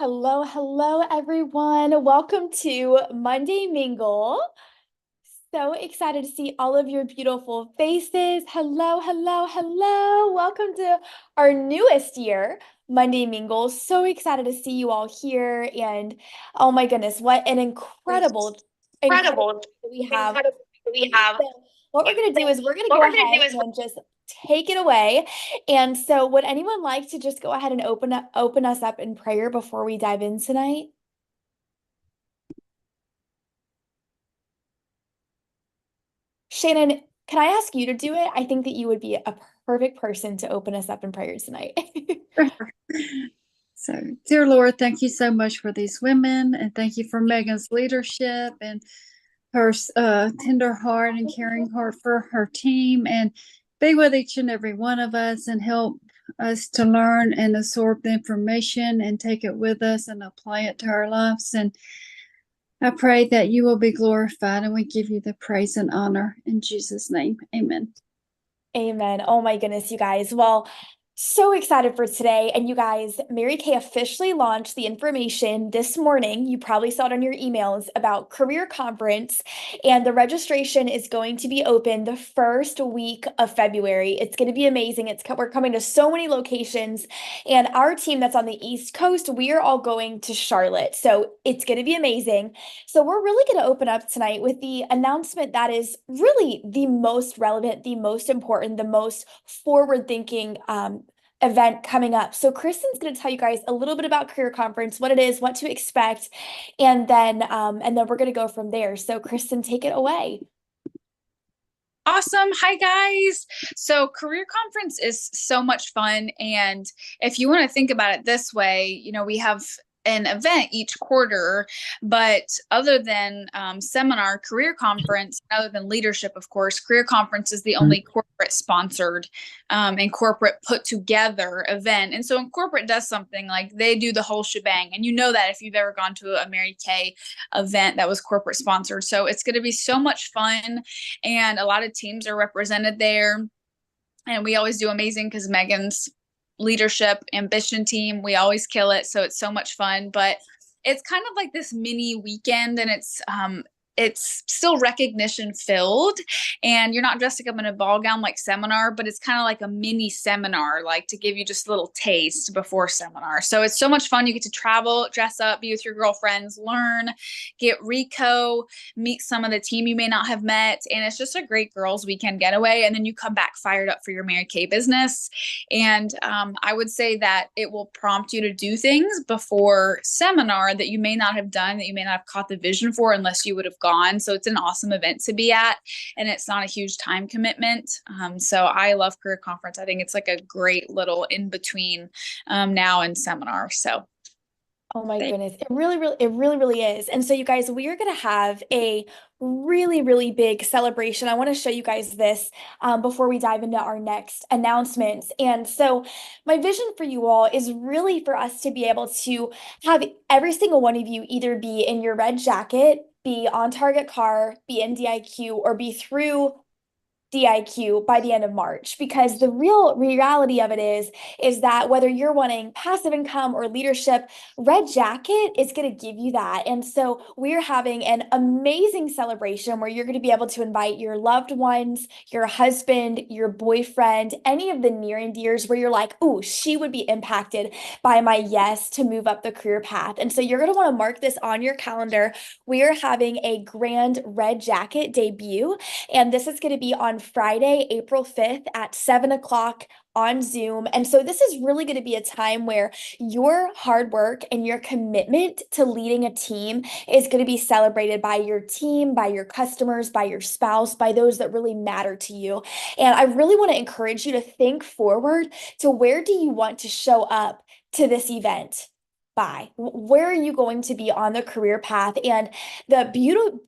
Hello, hello, everyone. Welcome to Monday Mingle. So excited to see all of your beautiful faces. Hello, hello, hello. Welcome to our newest year, Monday Mingle. So excited to see you all here. And oh my goodness, what an incredible Incredible. we have. We have. So what we're going to do is we're going to What go we're going to ahead do is and just take it away. And so would anyone like to just go ahead and open us up in prayer before we dive in tonight? Shannon, can I ask you to do it? I think that you would be a perfect person to open us up in prayer tonight. So, dear Lord, thank you so much for these women, and thank you for Megan's leadership and her tender heart and caring heart for her team, and be with each and every one of us and help us to learn and absorb the information and take it with us and apply it to our lives. And I pray that you will be glorified, and we give you the praise and honor in Jesus' name. Amen. Amen. Oh my goodness, you guys. Well, so excited for today. And you guys, Mary Kay officially launched the information this morning. You probably saw it on your emails about career conference. And the registration is going to be open the first week of February. It's going to be amazing. We're coming to so many locations. And our team that's on the East Coast, we are all going to Charlotte. So it's going to be amazing. So we're really going to open up tonight with the announcement that is really the most relevant, the most important, the most forward-thinking event coming up. So Kristen's going to tell you guys a little bit about Career Conference, what it is, what to expect, and then we're going to go from there. So Kristen, take it away. Awesome. Hi, guys. So, Career Conference is so much fun. And if you want to think about it this way, we have an event each quarter, but other than seminar, Career Conference, other than leadership, of course, Career Conference is the only corporate sponsored and corporate put together event. And so, when corporate does something, like they do the whole shebang, and you know that if you've ever gone to a Mary Kay event that was corporate sponsored. So, it's going to be so much fun, and a lot of teams are represented there. And we always do amazing because Megan's leadership ambition team, we always kill it. So it's so much fun. But it's kind of like this mini weekend, and it's still recognition filled, and you're not dressing up in a ball gown like seminar, but it's kind of like a mini seminar, like to give you just a little taste before seminar. So it's so much fun. You get to travel, dress up, be with your girlfriends, learn, get Rico, meet some of the team you may not have met, and it's just a great girls weekend getaway. And then you come back fired up for your Mary Kay business. And I would say that it will prompt you to do things before seminar that you may not have done, that you may not have caught the vision for unless you would have gone. So it's an awesome event to be at, and it's not a huge time commitment. So I love Career Conference. I think it's like a great little in between now and seminar. So Oh my goodness. It really is. And so you guys, we are going to have a really, really big celebration. I want to show you guys this before we dive into our next announcements. And so my vision for you all is really for us to be able to have every single one of you either be in your red jacket, be on Target Car, be in DIQ, or be through DIQ by the end of March, because the real reality of it is that whether you're wanting passive income or leadership, Red Jacket is going to give you that. And so we're having an amazing celebration where you're going to be able to invite your loved ones, your husband, your boyfriend, any of the near and dears where you're like, "Ooh, she would be impacted by my yes to move up the career path." And so you're going to want to mark this on your calendar. We are having a grand Red Jacket debut, and this is going to be on Friday, April 5th at 7 o'clock on Zoom. And so this is really going to be a time where your hard work and your commitment to leading a team is going to be celebrated by your team, by your customers, by your spouse, by those that really matter to you. And I really want to encourage you to think forward to where do you want to show up to this event? By where are you going to be on the career path? And the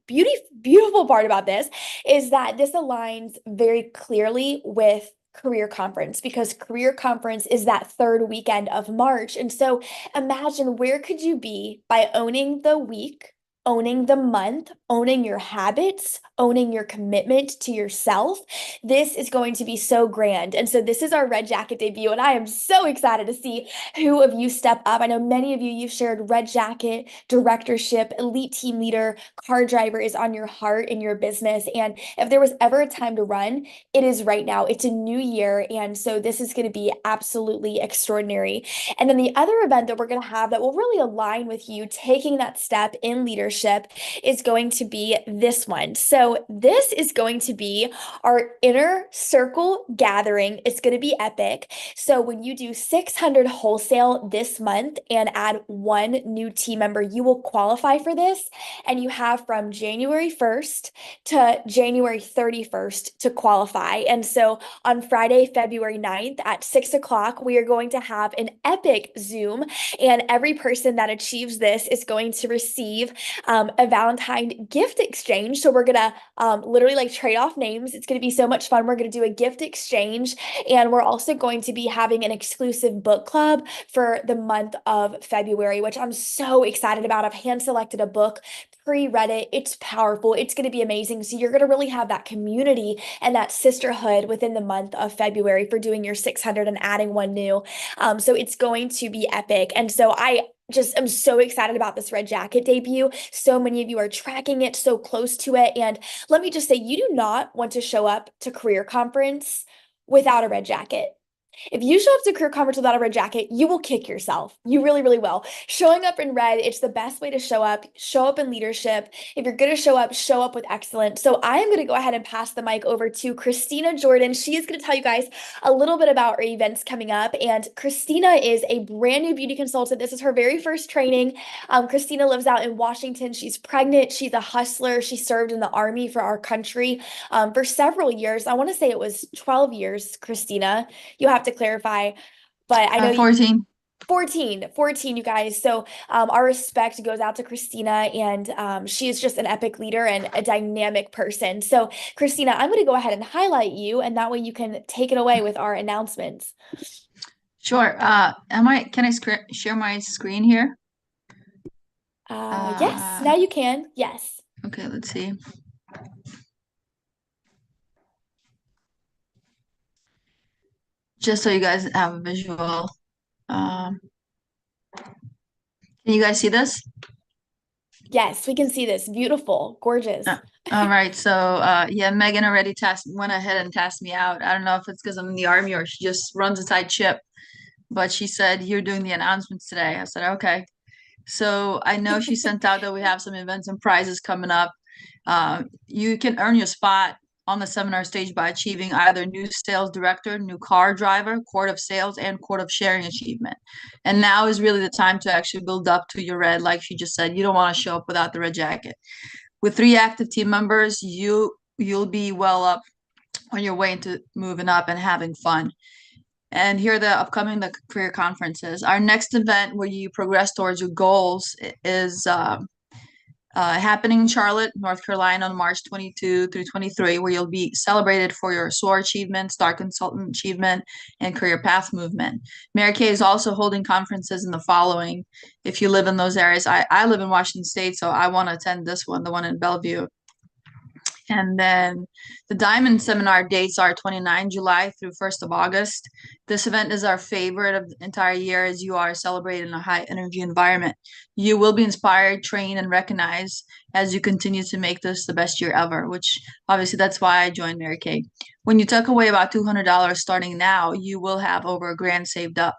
beautiful part about this is that this aligns very clearly with Career Conference, because Career Conference is that third weekend of March. And so imagine, where could you be by owning the week, owning the month, owning your habits, owning your commitment to yourself. This is going to be so grand. And so this is our Red Jacket debut, and I am so excited to see who of you step up. I know many of you, you've shared Red Jacket, directorship, elite team leader, car driver is on your heart in your business. And if there was ever a time to run, it is right now. It's a new year. And so this is going to be absolutely extraordinary. And then the other event that we're going to have that will really align with you taking that step in leadership is going to be this one. So this is going to be our inner circle gathering. It's going to be epic. So when you do 600 wholesale this month and add one new team member, you will qualify for this. And you have from January 1st to January 31st to qualify. And so on Friday, February 9th at 6 o'clock, we are going to have an epic Zoom, and every person that achieves this is going to receive a Valentine gift exchange. So we're gonna literally like trade off names. It's gonna be so much fun. We're gonna do a gift exchange, and we're also going to be having an exclusive book club for the month of February, which I'm so excited about. I've hand selected a book, pre-read it. It's powerful. It's going to be amazing. So you're going to really have that community and that sisterhood within the month of February for doing your 600 and adding one new. So it's going to be epic. And so I just am so excited about this Red Jacket debut. So many of you are tracking it so close to it. And let me just say, you do not want to show up to career conference without a Red Jacket. If you show up to career conference without a red jacket, you will kick yourself. You really, really will. Showing up in red, it's the best way to show up. Show up in leadership. If you're going to show up with excellence. So I am going to go ahead and pass the mic over to Christina Jordan. She is going to tell you guys a little bit about our events coming up. And Christina is a brand new beauty consultant. This is her very first training. Christina lives out in Washington. She's pregnant. She's a hustler. She served in the Army for our country for several years. I want to say it was 12 years, Christina. You have to clarify, but I know you 14. 14, you guys. So our respect goes out to Christina, and she is just an epic leader and a dynamic person. So Christina, I'm going to go ahead and highlight you, and that way you can take it away with our announcements. Sure. Can I share my screen here? Yes, now you can. Yes. Okay, let's see. Just so you guys have a visual. Can you guys see this? Yes, we can see this. Beautiful, gorgeous. All right. So yeah, Megan already went ahead and tasked me out. I don't know if it's because I'm in the Army or she just runs a tight ship, but she said, "You're doing the announcements today." I said, "Okay." So I know she sent out that we have some events and prizes coming up. You can earn your spot on the seminar stage by achieving either new sales director, new car driver, court of sales, and court of sharing achievement. And now is really the time to actually build up to your red. Like she just said, you don't want to show up without the red jacket. With 3 active team members, you'll be well up on your way into moving up and having fun. And here are the career conferences. Our next event where you progress towards your goals is happening in Charlotte, North Carolina on March 22 through 23, where you'll be celebrated for your SOAR achievement, Star Consultant achievement, and career path movement. Mary Kay is also holding conferences in the following. If you live in those areas, I live in Washington State, so I want to attend this one, the one in Bellevue. And then the Diamond Seminar dates are 29 July through 1st of August. This event is our favorite of the entire year as you are celebrating a high energy environment. You will be inspired, trained, and recognized as you continue to make this the best year ever, which obviously that's why I joined Mary Kay. When you tuck away about $200 starting now, you will have over $1,000 saved up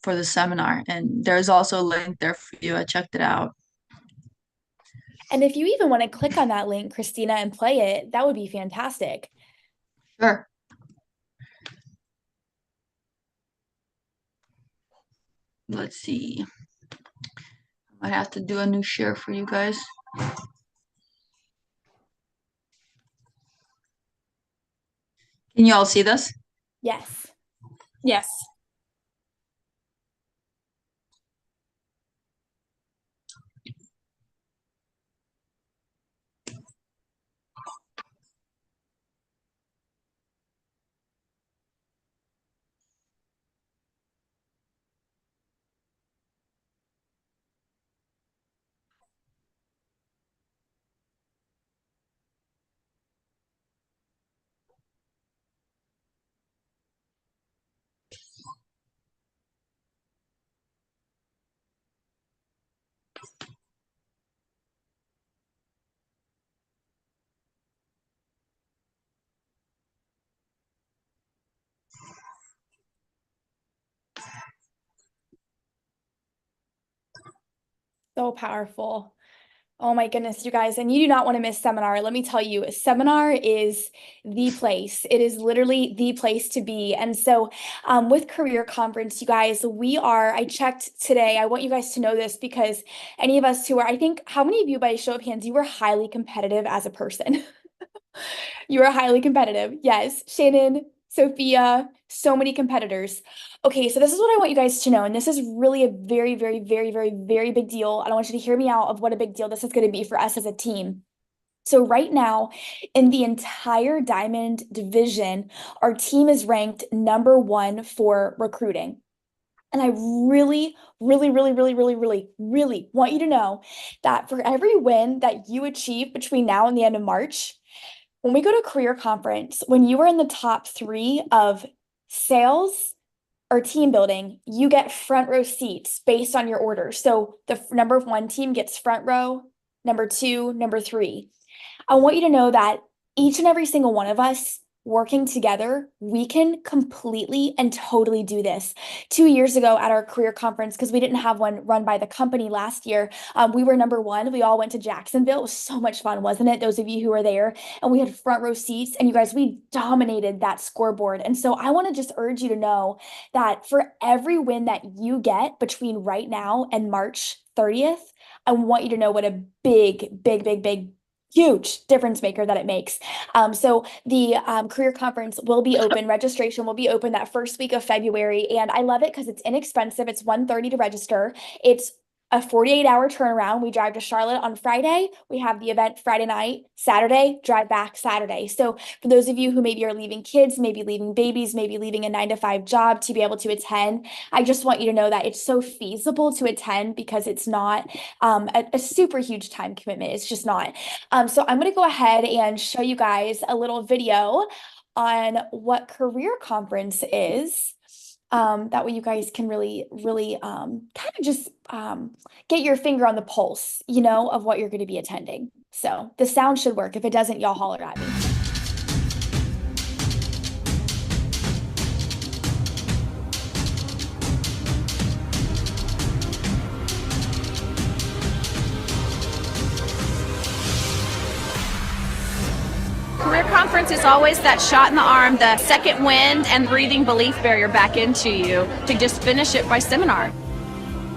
for the seminar. And there's also a link there for you. I checked it out. And if you even want to click on that link, Christina, and play it, that would be fantastic. Sure. Let's see. I have to do a new share for you guys. Can you all see this? Yes. Yes. So powerful. Oh my goodness, you guys, and you do not want to miss seminar. Let me tell you, seminar is the place. It is literally the place to be. And so, with Career Conference, you guys, I checked today. I want you guys to know this because any of us who are, I think, how many of you, by a show of hands, you were highly competitive as a person? You are highly competitive. Yes. Shannon, Sophia, so many competitors. Okay, so this is what I want you guys to know. And this is really a very, very, very, very, very big deal. And I want you to hear me out of what a big deal this is going to be for us as a team. So right now, in the entire Diamond division, our team is ranked number 1 for recruiting. And I really, really, really, really, really, really, really want you to know that for every win that you achieve between now and the end of March, when we go to career conference, when you are in the top 3 of sales or team building, you get front row seats based on your order. So the number 1 team gets front row, number 2, number 3. I want you to know that each and every single one of us working together, we can completely and totally do this. 2 years ago at our career conference, because we didn't have one run by the company last year, we were number 1. We all went to Jacksonville. It was so much fun, wasn't it? Those of you who were there, and we had front row seats, and you guys, we dominated that scoreboard. And so I want to just urge you to know that for every win that you get between right now and March 30th, I want you to know what a big, big, big, big huge difference maker that it makes. So the career conference will be open. Registration will be open that first week of February. And I love it because it's inexpensive. It's $130 to register. It's a 48-hour turnaround. We drive to Charlotte on Friday. We have the event Friday night, Saturday, drive back Saturday. So for those of you who maybe are leaving kids, maybe leaving babies, maybe leaving a 9-to-5 job to be able to attend, I just want you to know that it's so feasible to attend because it's not a super huge time commitment. It's just not. So I'm going to go ahead and show you guys a little video on what career conference is. That way you guys can really, really kind of just get your finger on the pulse, of what you're going to be attending. So the sound should work. If it doesn't, y'all holler at me. Career conference is always that shot in the arm, the second wind and breathing belief barrier back into you to just finish it by seminar.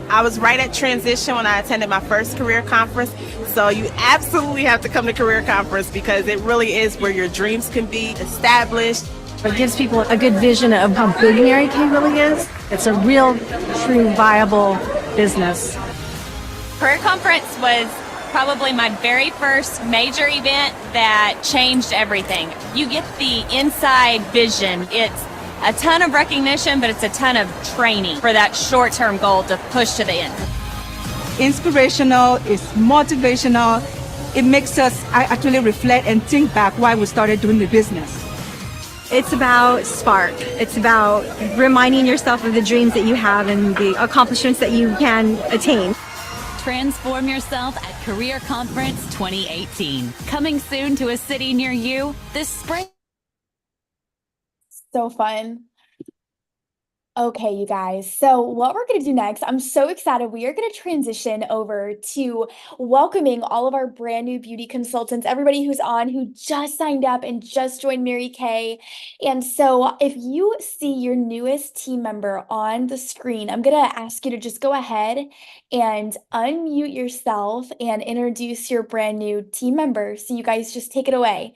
I was right at transition when I attended my first career conference. So you absolutely have to come to career conference because it really is where your dreams can be established. It gives people a good vision of how big Mary Kay really is. It's a real, true, viable business. Career conference was probably my very first major event that changed everything. You get the inside vision. It's a ton of recognition, but it's a ton of training for that short-term goal to push to the end. Inspirational, it's motivational. It makes us actually reflect and think back why we started doing the business. It's about spark. It's about reminding yourself of the dreams that you have and the accomplishments that you can attain. Transform yourself at Career Conference 2018. Coming soon to a city near you this spring. So fun. Okay, you guys. So what we're going to do next, I'm so excited. We are going to transition over to welcoming all of our brand new beauty consultants, everybody who's on, who just signed up and just joined Mary Kay. And so if you see your newest team member on the screen, I'm going to ask you to just go ahead and unmute yourself and introduce your brand new team member. So you guys just take it away.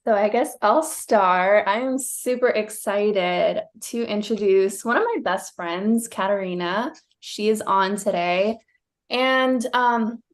So I guess I'll start. I am super excited to introduce one of my best friends, Katarina. She is on today. And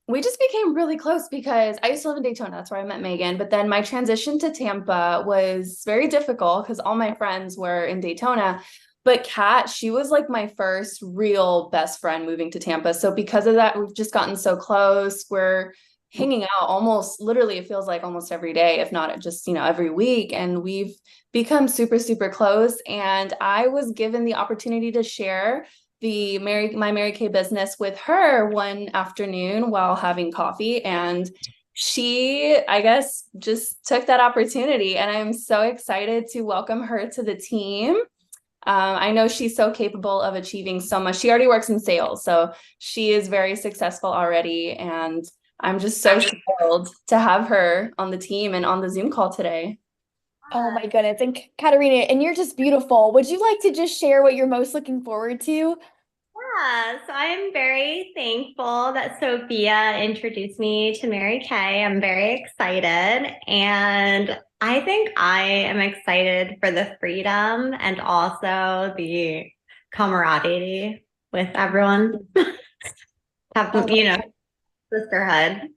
we just became really close because I used to live in Daytona. That's where I met Megan. But then my transition to Tampa was very difficult because all my friends were in Daytona. But Kat, she was like my first real best friend moving to Tampa. So because of that, we've just gotten so close. We're hanging out almost literally, it feels like almost every day, if not just, every week. And we've become super, super close. And I was given the opportunity to share my Mary Kay business with her one afternoon while having coffee. And she, I guess, just took that opportunity. And I'm so excited to welcome her to the team. I know she's so capable of achieving so much. She already works in sales, so she is very successful already. And I'm just so thrilled to have her on the team and on the Zoom call today. Oh my goodness. And Katerina, and you're just beautiful. Would you like to just share what you're most looking forward to? Yeah, so I'm very thankful that Sophia introduced me to Mary Kay. I'm very excited. And I think I am excited for the freedom and also the camaraderie with everyone. Have, Oh you my know, sisterhood.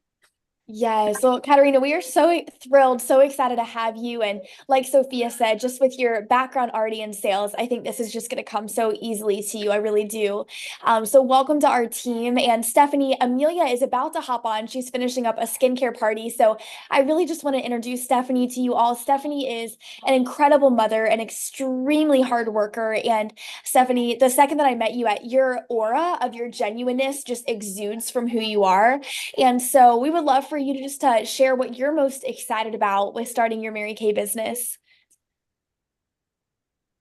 Yes. Well, Katerina, we are so thrilled, so excited to have you. And like Sophia said, just with your background already in sales, I think this is just going to come so easily to you. I really do. So welcome to our team. And Stephanie, Amelia is about to hop on. She's finishing up a skincare party. So I really just want to introduce Stephanie to you all. Stephanie is an incredible mother, an extremely hard worker. And Stephanie, the second that I met you, your aura of your genuineness just exudes from who you are. And so we would love for you to just share what you're most excited about with starting your Mary Kay business.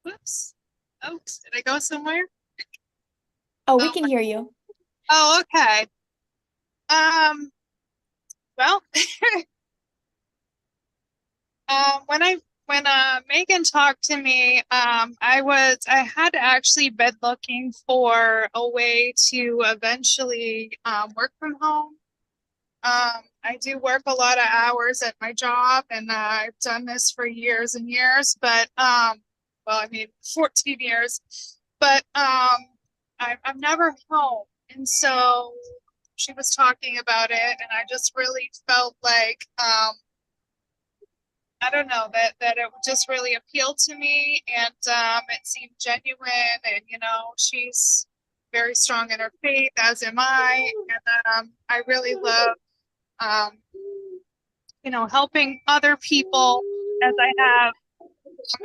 Whoops. Oh, did I go somewhere? Oh, we can hear you. Oh, okay. Well, when Megan talked to me, I had actually been looking for a way to eventually work from home. I do work a lot of hours at my job, and I've done this for years and years, but well, I mean, 14 years, but I'm never home. And so she was talking about it, and I just really felt like, I don't know, that it just really appealed to me, and it seemed genuine, and, you know, she's very strong in her faith, as am I, and I really love you know, helping other people as I have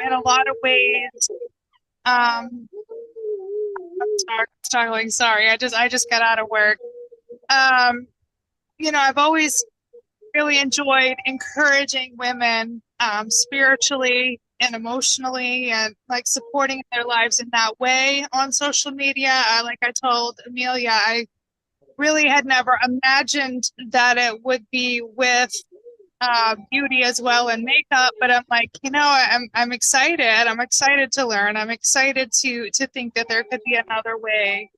in a lot of ways. I'm struggling. Sorry, I just got out of work. You know, I've always really enjoyed encouraging women spiritually and emotionally, and like supporting their lives in that way on social media. Like I told Amelia, I really had never imagined that it would be with beauty as well and makeup, but I'm like, you know, I'm excited. I'm excited to learn. I'm excited to think that there could be another way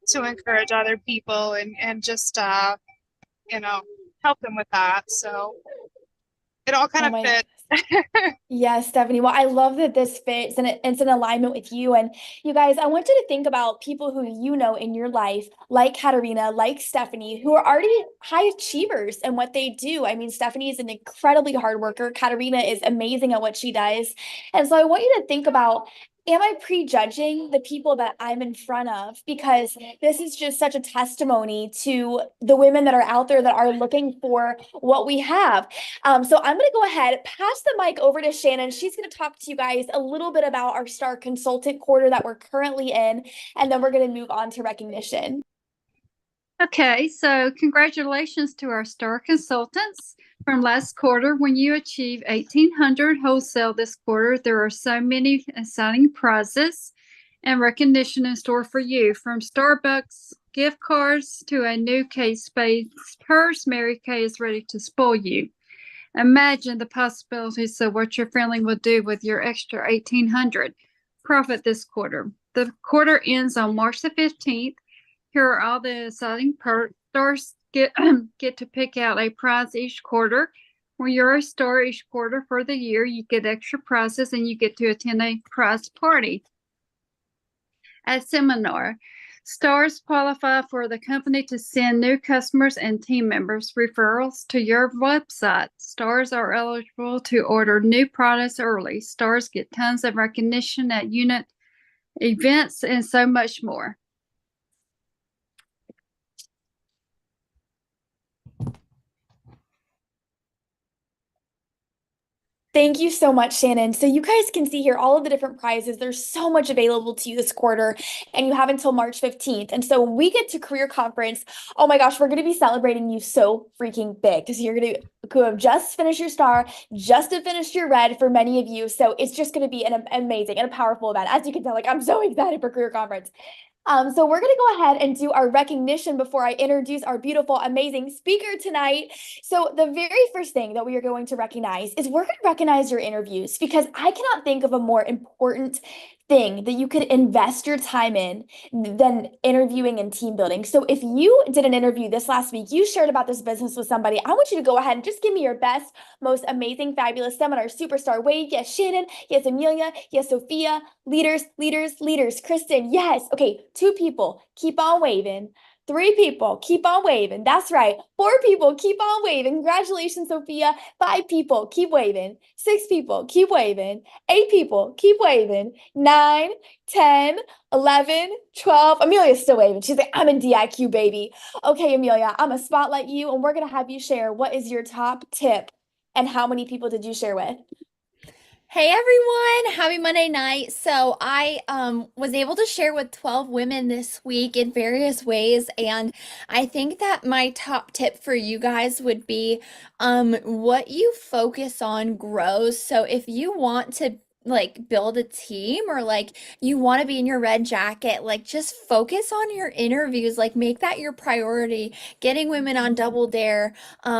to encourage other people and just you know, help them with that. So it all kind of fits. Yes, Stephanie. Well, I love that this fits and it's in alignment with you. And you guys, I want you to think about people who you know in your life, like Katerina, like Stephanie, who are already high achievers in what they do. I mean, Stephanie is an incredibly hard worker. Katerina is amazing at what she does. And so I want you to think about, am I prejudging the people that I'm in front of? Because this is just such a testimony to the women that are out there that are looking for what we have. So I'm going to go ahead, pass the mic over to Shannon. She's going to talk to you guys a little bit about our Star Consultant quarter that we're currently in, and then we're going to move on to recognition. Okay, so congratulations to our Star Consultants from last quarter. When you achieve 1,800 wholesale this quarter, there are so many exciting prizes and recognition in store for you, from Starbucks gift cards to a new Kate Spade purse. Mary Kay is ready to spoil you. Imagine the possibilities of what your family will do with your extra 1,800 profit this quarter. The quarter ends on March the 15th. Here are all the exciting perks. Stars get to pick out a prize each quarter. When you're a star each quarter for the year, you get extra prizes and you get to attend a prize party. A seminar. Stars qualify for the company to send new customers and team members referrals to your website. Stars are eligible to order new products early. Stars get tons of recognition at unit events and so much more. Thank you so much, Shannon. So you guys can see here all of the different prizes. There's so much available to you this quarter, and you have until March 15th. And so when we get to Career Conference, oh my gosh, we're going to be celebrating you so freaking big, because you're going to who have just finished your star, just have finished your red for many of you. So it's just going to be an amazing and a powerful event. As you can tell, like I'm so excited for Career Conference. So we're going to go ahead and do our recognition before I introduce our beautiful, amazing speaker tonight. So the very first thing that we are going to recognize is we're going to recognize your interviews, because I cannot think of a more important thing that you could invest your time in than interviewing and team building. So if you did an interview this last week, you shared about this business with somebody, I want you to go ahead and just give me your best, most amazing, fabulous seminar superstar wave. Yes, Shannon. Yes, Amelia. Yes, Sophia. Leaders, leaders, leaders. Kristen. Yes. Okay, 2 people. Keep on waving. 3 people, keep on waving. That's right. 4 people, keep on waving. Congratulations, Sophia. 5 people, keep waving. 6 people, keep waving. 8 people, keep waving. 9, 10, 11, 12. Amelia's still waving. She's like, I'm in DIQ, baby. Okay, Amelia, I'm gonna spotlight you, and we're gonna have you share what is your top tip and how many people did you share with? Hey everyone, happy Monday night. So I was able to share with 12 women this week in various ways, and I think that my top tip for you guys would be what you focus on grows. So if you want to like build a team, or like you want to be in your red jacket, like just focus on your interviews, like make that your priority, getting women on Double Dare,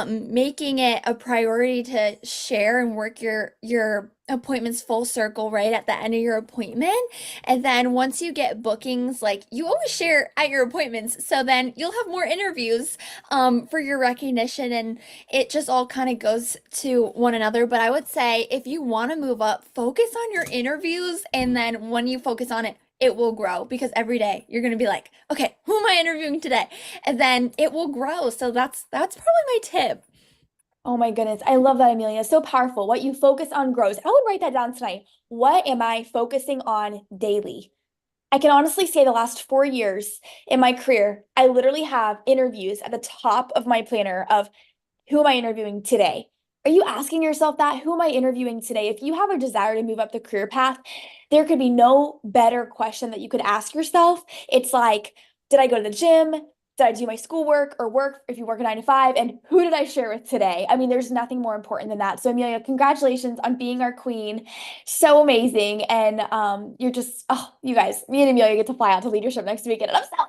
making it a priority to share and work your appointments full circle right at the end of your appointment. And then once you get bookings, like you always share at your appointments, so then you'll have more interviews for your recognition, and it just all kind of goes to one another. But I would say if you want to move up, focus on your interviews, and then when you focus on it, it will grow, because every day you're going to be like, okay, who am I interviewing today? And then it will grow. So that's probably my tip. Oh my goodness. I love that, Amelia. So powerful. What you focus on grows. I would write that down tonight. What am I focusing on daily? I can honestly say the last 4 years in my career, I literally have interviews at the top of my planner of who am I interviewing today? Are you asking yourself that? Who am I interviewing today? If you have a desire to move up the career path, there could be no better question that you could ask yourself. It's like, did I go to the gym? Did I do my schoolwork or work if you work a 9 to 5? And who did I share with today? I mean, there's nothing more important than that. So Amelia, congratulations on being our queen. So amazing. And you're just, oh, you guys, me and Amelia get to fly out to leadership next weekend. And I'm so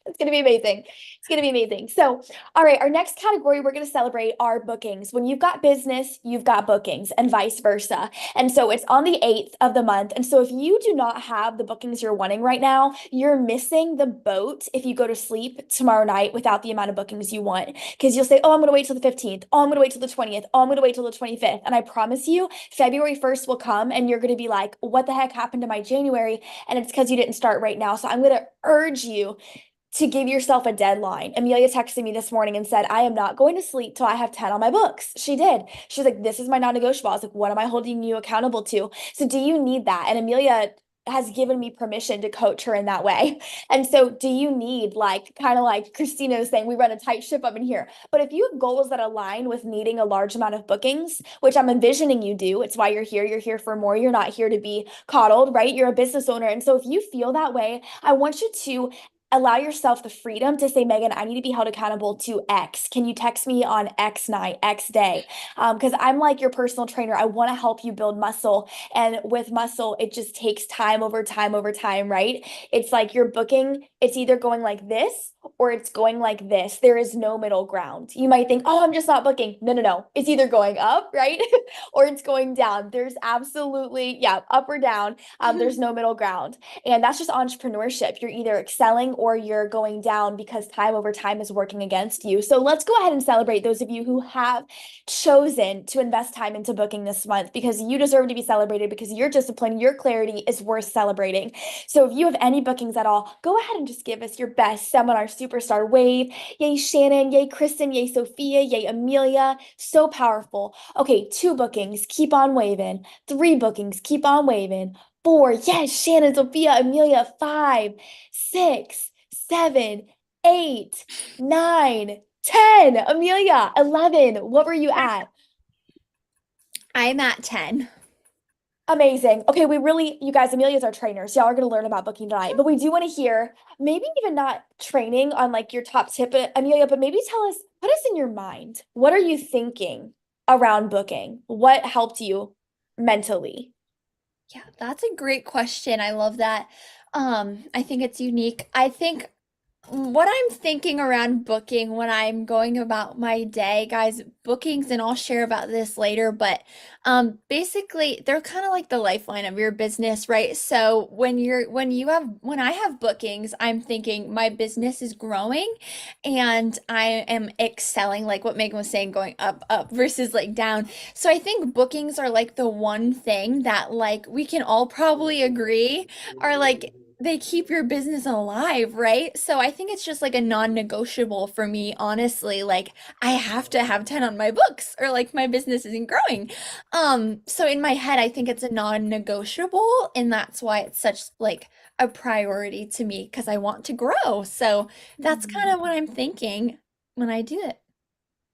it's going to be amazing. It's going to be amazing. So, all right, our next category we're going to celebrate are bookings. When you've got business, you've got bookings, and vice versa. And so it's on the 8th of the month. And so if you do not have the bookings you're wanting right now, you're missing the boat if you go to sleep tomorrow night without the amount of bookings you want. Because you'll say, oh, I'm going to wait till the 15th. Oh, I'm going to wait till the 20th. Oh, I'm going to wait till the 25th. And I promise you, February 1st will come and you're going to be like, what the heck happened to my January? And it's because you didn't start right now. So I'm going to urge you to give yourself a deadline. Amelia texted me this morning and said, I am not going to sleep till I have 10 on my books. She did. She's like, this is my non-negotiable. I was like, what am I holding you accountable to? So do you need that? And Amelia has given me permission to coach her in that way. And so do you need, like, kind of like Christina was saying, we run a tight ship up in here. But if you have goals that align with needing a large amount of bookings, which I'm envisioning you do, it's why you're here for more. You're not here to be coddled, right? You're a business owner. And so if you feel that way, I want you to allow yourself the freedom to say, Megan, I need to be held accountable to X. Can you text me on X night, X day? Because I'm like your personal trainer. I want to help you build muscle. And with muscle, it just takes time over time over time, right? It's like you're booking, it's either going like this or it's going like this. There is no middle ground. You might think, oh, I'm just not booking. No, no, no. It's either going up, right? Or it's going down. There's absolutely, yeah, up or down. There's no middle ground. And that's just entrepreneurship. You're either excelling or you're going down because time over time is working against you. So let's go ahead and celebrate those of you who have chosen to invest time into booking this month, because you deserve to be celebrated, because your discipline, your clarity is worth celebrating. So if you have any bookings at all, go ahead and just give us your best seminar superstar wave. Yay, Shannon. Yay, Kristen. Yay, Sophia. Yay, Amelia. So powerful. Okay, 2 bookings. Keep on waving. 3 bookings. Keep on waving. 4. Yes, Shannon, Sophia, Amelia. 5, 6, 7, 8, 9, 10. Amelia, 11. What were you at? I'm at 10. Amazing. Okay, you guys, Amelia's our trainer, so y'all are going to learn about booking tonight. But we do want to hear, maybe even not training on like your top tip, Amelia, but maybe tell us, put us in your mind. What are you thinking around booking? What helped you mentally? Yeah, that's a great question. I love that. I think it's unique. I think what I'm thinking around booking when I'm going about my day, guys, bookings, and I'll share about this later, but basically they're kind of like the lifeline of your business, right? So when I have bookings, I'm thinking my business is growing and I am excelling, like what Megan was saying, going up, up versus like down. So I think bookings are like the one thing that like we can all probably agree are like they keep your business alive, right? So I think it's just like a non-negotiable for me, honestly. Like I have to have 10 on my books or like my business isn't growing. So in my head, I think it's a non-negotiable, and that's why it's such like a priority to me because I want to grow. So that's kind of what I'm thinking when I do it.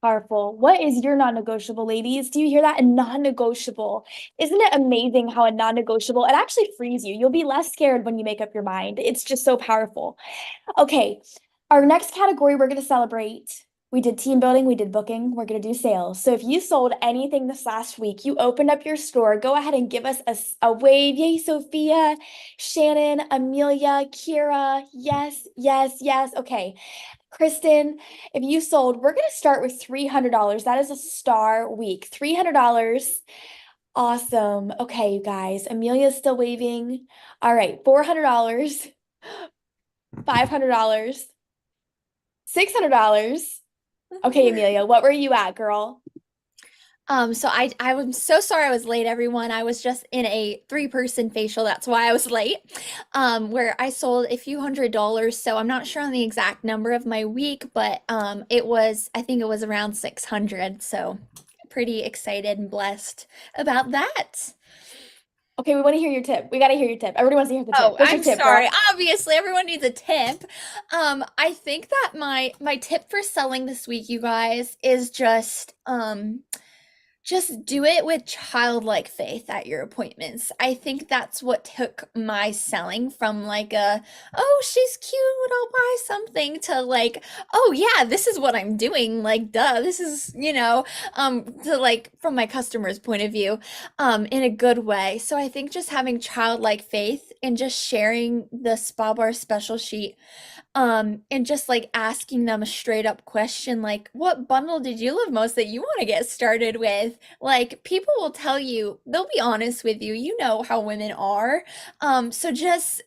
Powerful. What is your non-negotiable, ladies? Do you hear that? A non-negotiable. Isn't it amazing how a non-negotiable, it actually frees you. You'll be less scared when you make up your mind. It's just so powerful. Okay, our next category we're going to celebrate. We did team building, we did booking, we're going to do sales. So if you sold anything this last week, you opened up your store, go ahead and give us a wave. Yay, Sophia, Shannon, Amelia, Kira. Yes, yes, yes. Okay. Kristen, if you sold, we're going to start with $300. That is a star week. $300. Awesome. Okay, you guys. Amelia's still waving. All right, $400, $500, $600. Okay, Amelia, what were you at, girl? So I was so sorry I was late, everyone. I was just in a 3-person facial. That's why I was late. Where I sold a few $100s. So I'm not sure on the exact number of my week, but I think it was around 600. So pretty excited and blessed about that. Okay, we want to hear your tip. We got to hear your tip. Everybody wants to hear the tip. Oh, What's your I'm tip, sorry. girl? Obviously, everyone needs a tip. I think that my tip for selling this week, you guys, is just do it with childlike faith at your appointments. I think that's what took my selling from like oh, she's cute, I'll buy something, to like, oh yeah, this is what I'm doing. Like, duh, this is, to like from my customer's point of view, in a good way. So I think just having childlike faith and just sharing the spa bar special sheet, and just like asking them a straight up question like, what bundle did you love most that you want to get started with? Like, people will tell you, they'll be honest with you. You know how women are. So just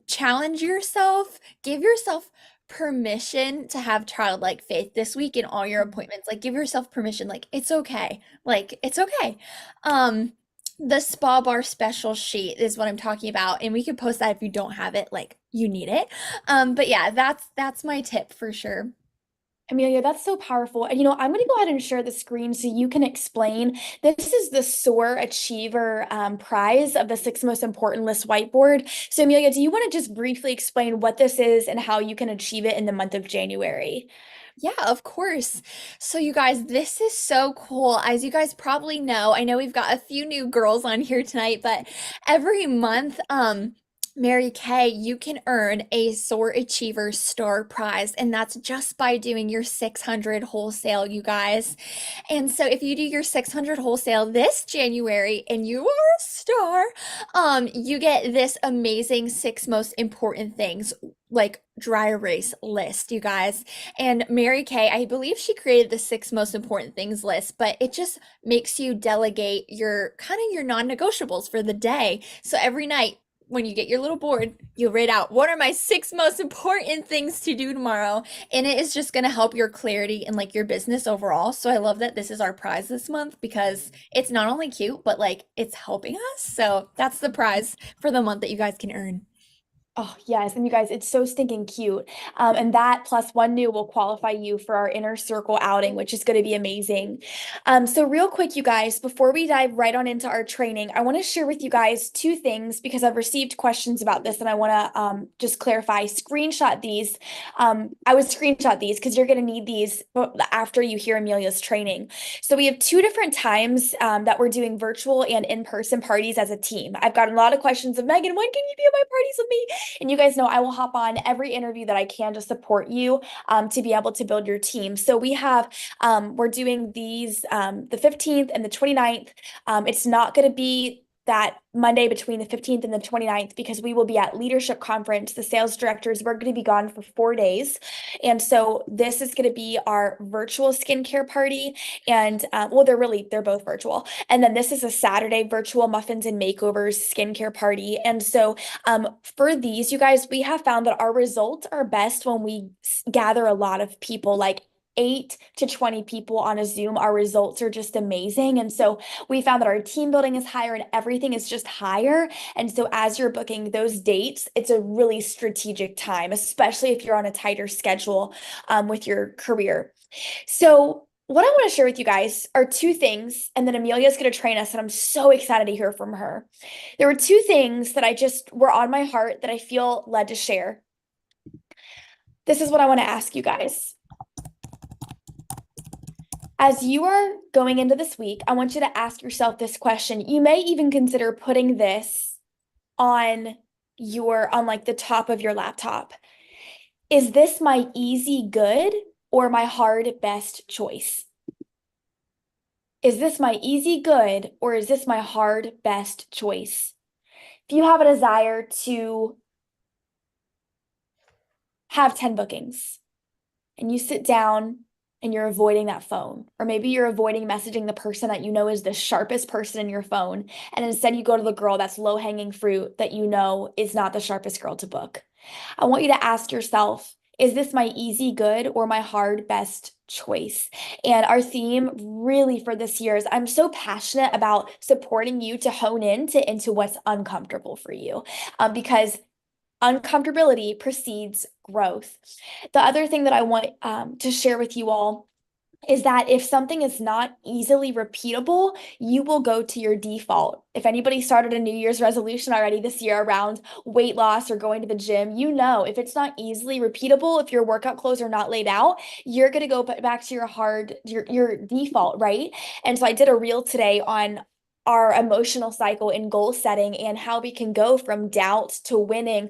challenge yourself, give yourself permission to have childlike faith this week in all your appointments. Like, give yourself permission, like, it's okay. Like, it's okay. The spa bar special sheet is what I'm talking about, and we could post that if you don't have it, like you need it. But yeah, that's my tip for sure. Amelia, that's so powerful. And I'm going to go ahead and share the screen so you can explain. This is the SOAR Achiever prize of the 6 most important list whiteboard. So Amelia, do you want to just briefly explain what this is and how you can achieve it in the month of January? Yeah, of course. So you guys, this is so cool. As you guys probably know, I know we've got a few new girls on here tonight, but every month, Mary Kay, you can earn a SOAR Achiever Star Prize, and that's just by doing your 600 wholesale, you guys. And so if you do your 600 wholesale this January and you are a star, you get this amazing 6 most important things, like dry erase list, you guys. And Mary Kay, I believe she created the 6 most important things list, but it just makes you delegate your kind of your non-negotiables for the day. So every night when you get your little board, you write out what are my 6 most important things to do tomorrow, and it is just going to help your clarity and like your business overall. So I love that this is our prize this month because it's not only cute, but like it's helping us. So that's the prize for the month that you guys can earn. Oh, yes. And you guys, it's so stinking cute. And that plus one new will qualify you for our inner circle outing, which is going to be amazing. So real quick, you guys, before we dive right on into our training, I want to share with you guys 2 things because I've received questions about this and I want to just clarify. Screenshot these. I would screenshot these because you're going to need these after you hear Amelia's training. So we have 2 different times that we're doing virtual and in-person parties as a team. I've got a lot of questions of Megan, when can you be at my parties with me? And you guys know I will hop on every interview that I can to support you to be able to build your team. So we have, we're doing these the 15th and the 29th. It's not going to be that Monday between the 15th and the 29th because we will be at leadership conference. The sales directors, we're going to be gone for 4 days. And so this is going to be our virtual skincare party. And well, they're both virtual. And then this is a Saturday virtual muffins and makeovers skincare party. And so for these, you guys, we have found that our results are best when we gather a lot of people, like 8 to 20 people on a Zoom. Our results are just amazing. And so we found that our team building is higher and everything is just higher. And so as you're booking those dates, it's a really strategic time, especially if you're on a tighter schedule with your career. So what I want to share with you guys are 2 things, and then Amelia's going to train us, and I'm so excited to hear from her. There were 2 things that I just were on my heart that I feel led to share. This is what I want to ask you guys. As you are going into this week, I want you to ask yourself this question. You may even consider putting this on like the top of your laptop. Is this my easy good or my hard best choice? Is this my easy good or is this my hard best choice? If you have a desire to have 10 bookings and you sit down and you're avoiding that phone, or maybe you're avoiding messaging the person that you know is the sharpest person in your phone, and instead you go to the girl that's low-hanging fruit that you know is not the sharpest girl to book. I want you to ask yourself, is this my easy good or my hard best choice? And our theme really for this year is I'm so passionate about supporting you to hone into what's uncomfortable for you, because uncomfortability precedes growth. The other thing that I want to share with you all is that if something is not easily repeatable, you will go to your default. If anybody started a New Year's resolution already this year around weight loss or going to the gym, you know, if it's not easily repeatable, if your workout clothes are not laid out, you're going to go back to your default, right? And so I did a reel today on our emotional cycle in goal setting and how we can go from doubt to winning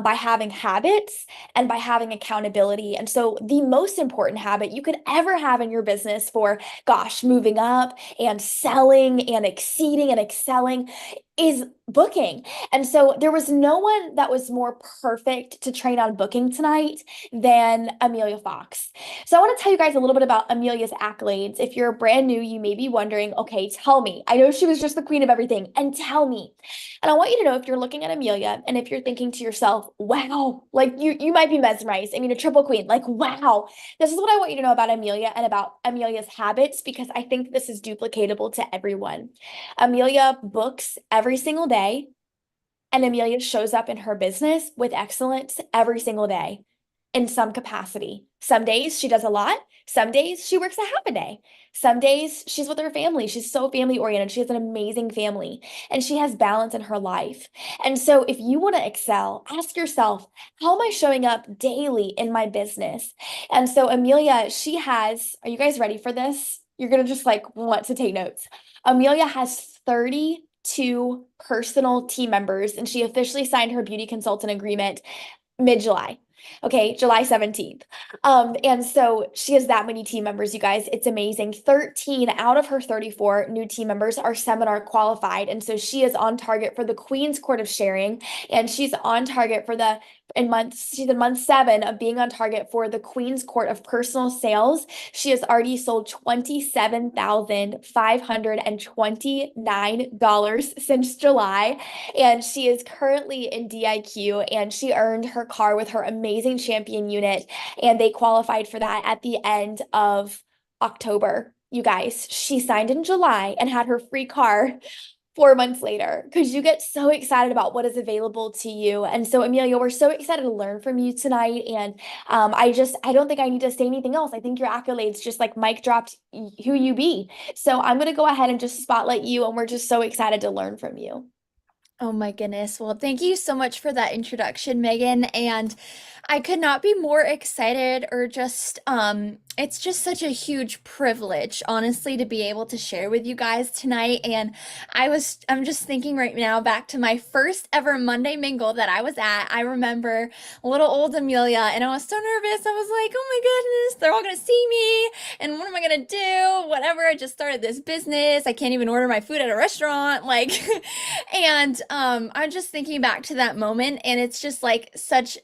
by having habits and by having accountability. And so the most important habit you could ever have in your business for, gosh, moving up and selling and exceeding and excelling is booking. And so there was no one that was more perfect to train on booking tonight than Amelia Fox. So I want to tell you guys a little bit about Amelia's accolades. If you're brand new, you may be wondering, okay, tell me. I know she was just the queen of everything, and tell me. And I want you to know, if you're looking at Amelia and if you're thinking to yourself, wow, like you might be mesmerized. I mean, a triple queen, like, wow. This is what I want you to know about Amelia and about Amelia's habits, because I think this is duplicatable to everyone. Amelia books every single day, and Amelia shows up in her business with excellence every single day in some capacity. Some days she does a lot. Some days she works a half a day. Some days she's with her family. She's so family oriented. She has an amazing family and she has balance in her life. And so if you want to excel, ask yourself, how am I showing up daily in my business? And so Amelia, she has, are you guys ready for this? You're going to just like want to take notes. Amelia has 32 personal team members, and she officially signed her beauty consultant agreement mid-July. Okay, July 17th. And so she has that many team members, you guys. It's amazing. 13 out of her 34 new team members are seminar qualified. And so she is on target for the Queen's Court of Sharing, and she's on target for she's in month 7 of being on target for the Queen's Court of Personal Sales. She has already sold $27,529 since July, and she is currently in DIQ, and she earned her car with her amazing champion unit, and they qualified for that at the end of October. You guys, she signed in July and had her free car 4 months later, because you get so excited about what is available to you. And so, Amelia, we're so excited to learn from you tonight. And I don't think I need to say anything else. I think your accolades just like mic dropped who you be. So I'm going to go ahead and just spotlight you. And we're just so excited to learn from you. Oh my goodness. Well, thank you so much for that introduction, Megan. And I could not be more excited or just it's just such a huge privilege, honestly, to be able to share with you guys tonight. And I'm just thinking right now back to my first ever Monday mingle that I was at. I remember little old Amelia, and I was so nervous. I was like, oh my goodness, they're all gonna see me, and what am I gonna do? Whatever, I just started this business. I can't even order my food at a restaurant. Like, and I'm just thinking back to that moment, and it's just like such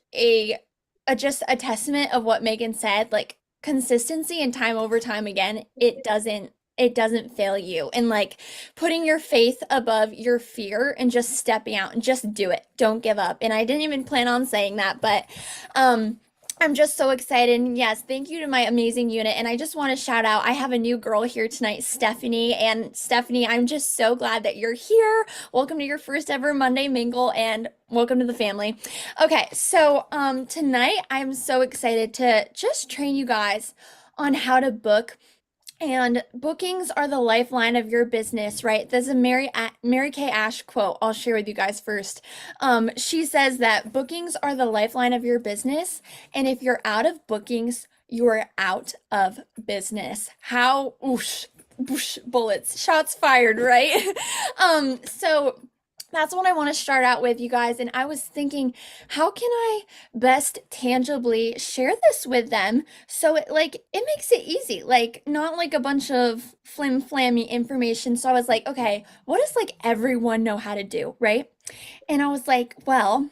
just a testament of what Megan said, like consistency and time over time again, it doesn't fail you. And like putting your faith above your fear and just stepping out and just do it. Don't give up. And I didn't even plan on saying that, but I'm just so excited. And yes, thank you to my amazing unit. And I just want to shout out, I have a new girl here tonight, Stephanie. And Stephanie, I'm just so glad that you're here. Welcome to your first ever Monday Mingle and welcome to the family. Okay, so tonight I'm so excited to just train you guys on how to book. And bookings are the lifeline of your business, right? There's a Mary Kay Ash quote I'll share with you guys first. She says that bookings are the lifeline of your business, and if you're out of bookings, you're out of business. How, oosh, whoosh, bullets, shots fired, right? So that's what I want to start out with, you guys. And I was thinking, how can I best tangibly share this with them so it makes it easy, like not like a bunch of flim flammy information. So I was like, okay, what does like everyone know how to do, right? And I was like, well,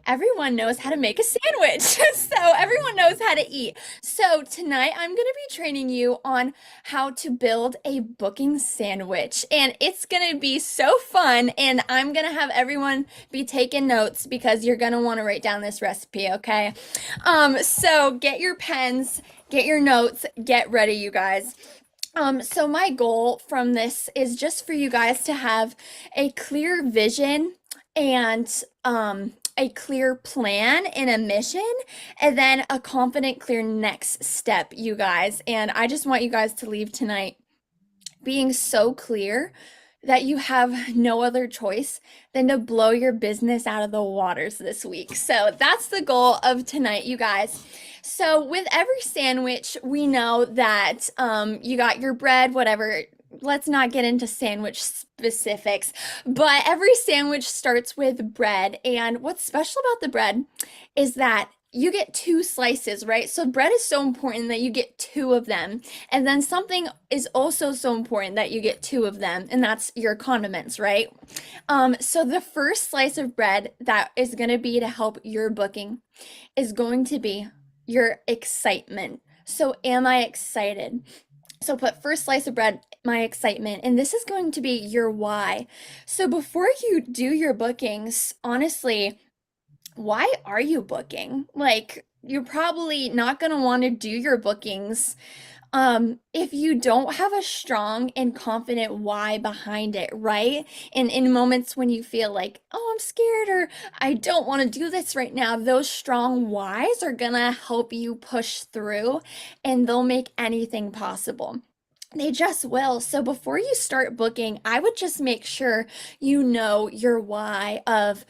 everyone knows how to make a sandwich. So everyone knows how to eat. So tonight I'm going to be training you on how to build a booking sandwich. And it's going to be so fun. And I'm going to have everyone be taking notes because you're going to want to write down this recipe, okay? So get your pens, get your notes, get ready, you guys. So my goal from this is just for you guys to have a clear vision and a clear plan and a mission, and then a confident, clear next step, you guys. And I just want you guys to leave tonight being so clear that you have no other choice than to blow your business out of the waters this week. So that's the goal of tonight, you guys. So with every sandwich, we know that you got your bread, whatever. Let's not get into sandwich specifics, but every sandwich starts with bread. And what's special about the bread is that you get 2 slices, right? So bread is so important that you get 2 of them. And then something is also so important that you get 2 of them, and that's your condiments, right? So the first slice of bread that is going to be to help your booking is going to be your excitement. So am I excited? So put first slice of bread, my excitement, and this is going to be your why. So before you do your bookings, honestly, why are you booking? Like, you're probably not going to want to do your bookings if you don't have a strong and confident why behind it, right? And in moments when you feel like, oh, I'm scared or I don't want to do this right now, those strong whys are gonna help you push through and they'll make anything possible. They just will. So before you start booking, I would just make sure you know your why of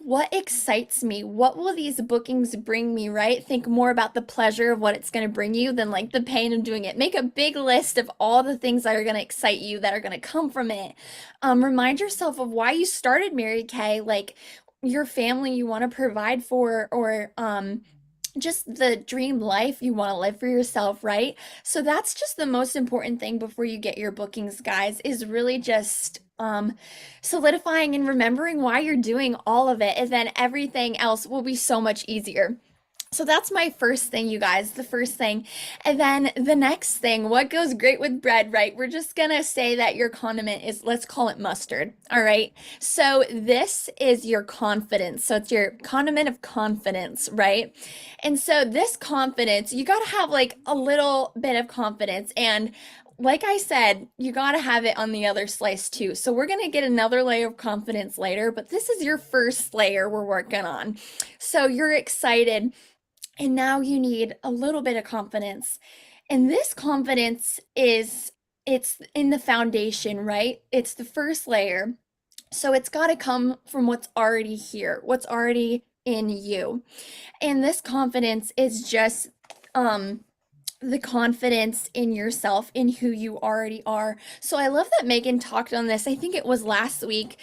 what excites me? What will these bookings bring me, right? Think more about the pleasure of what it's going to bring you than like the pain of doing it. Make a big list of all the things that are going to excite you that are going to come from it. Remind yourself of why you started Mary Kay, like your family you want to provide for, or just the dream life you want to live for yourself, right? So that's just the most important thing before you get your bookings, guys, is really just solidifying and remembering why you're doing all of it, and then everything else will be so much easier. So that's my first thing, you guys, the first thing. And then the next thing, what goes great with bread, right? We're just gonna say that your condiment is, let's call it mustard, all right? So this is your confidence. So it's your condiment of confidence, right? And so this confidence, you gotta have like a little bit of confidence. And like I said, you got to have it on the other slice too. So we're going to get another layer of confidence later, but this is your first layer we're working on. So you're excited, and now you need a little bit of confidence. And this confidence it's in the foundation, right? It's the first layer. So it's got to come from what's already here, what's already in you. And this confidence is just the confidence in yourself, in who you already are. So I love that Megan talked on this. I think it was last week.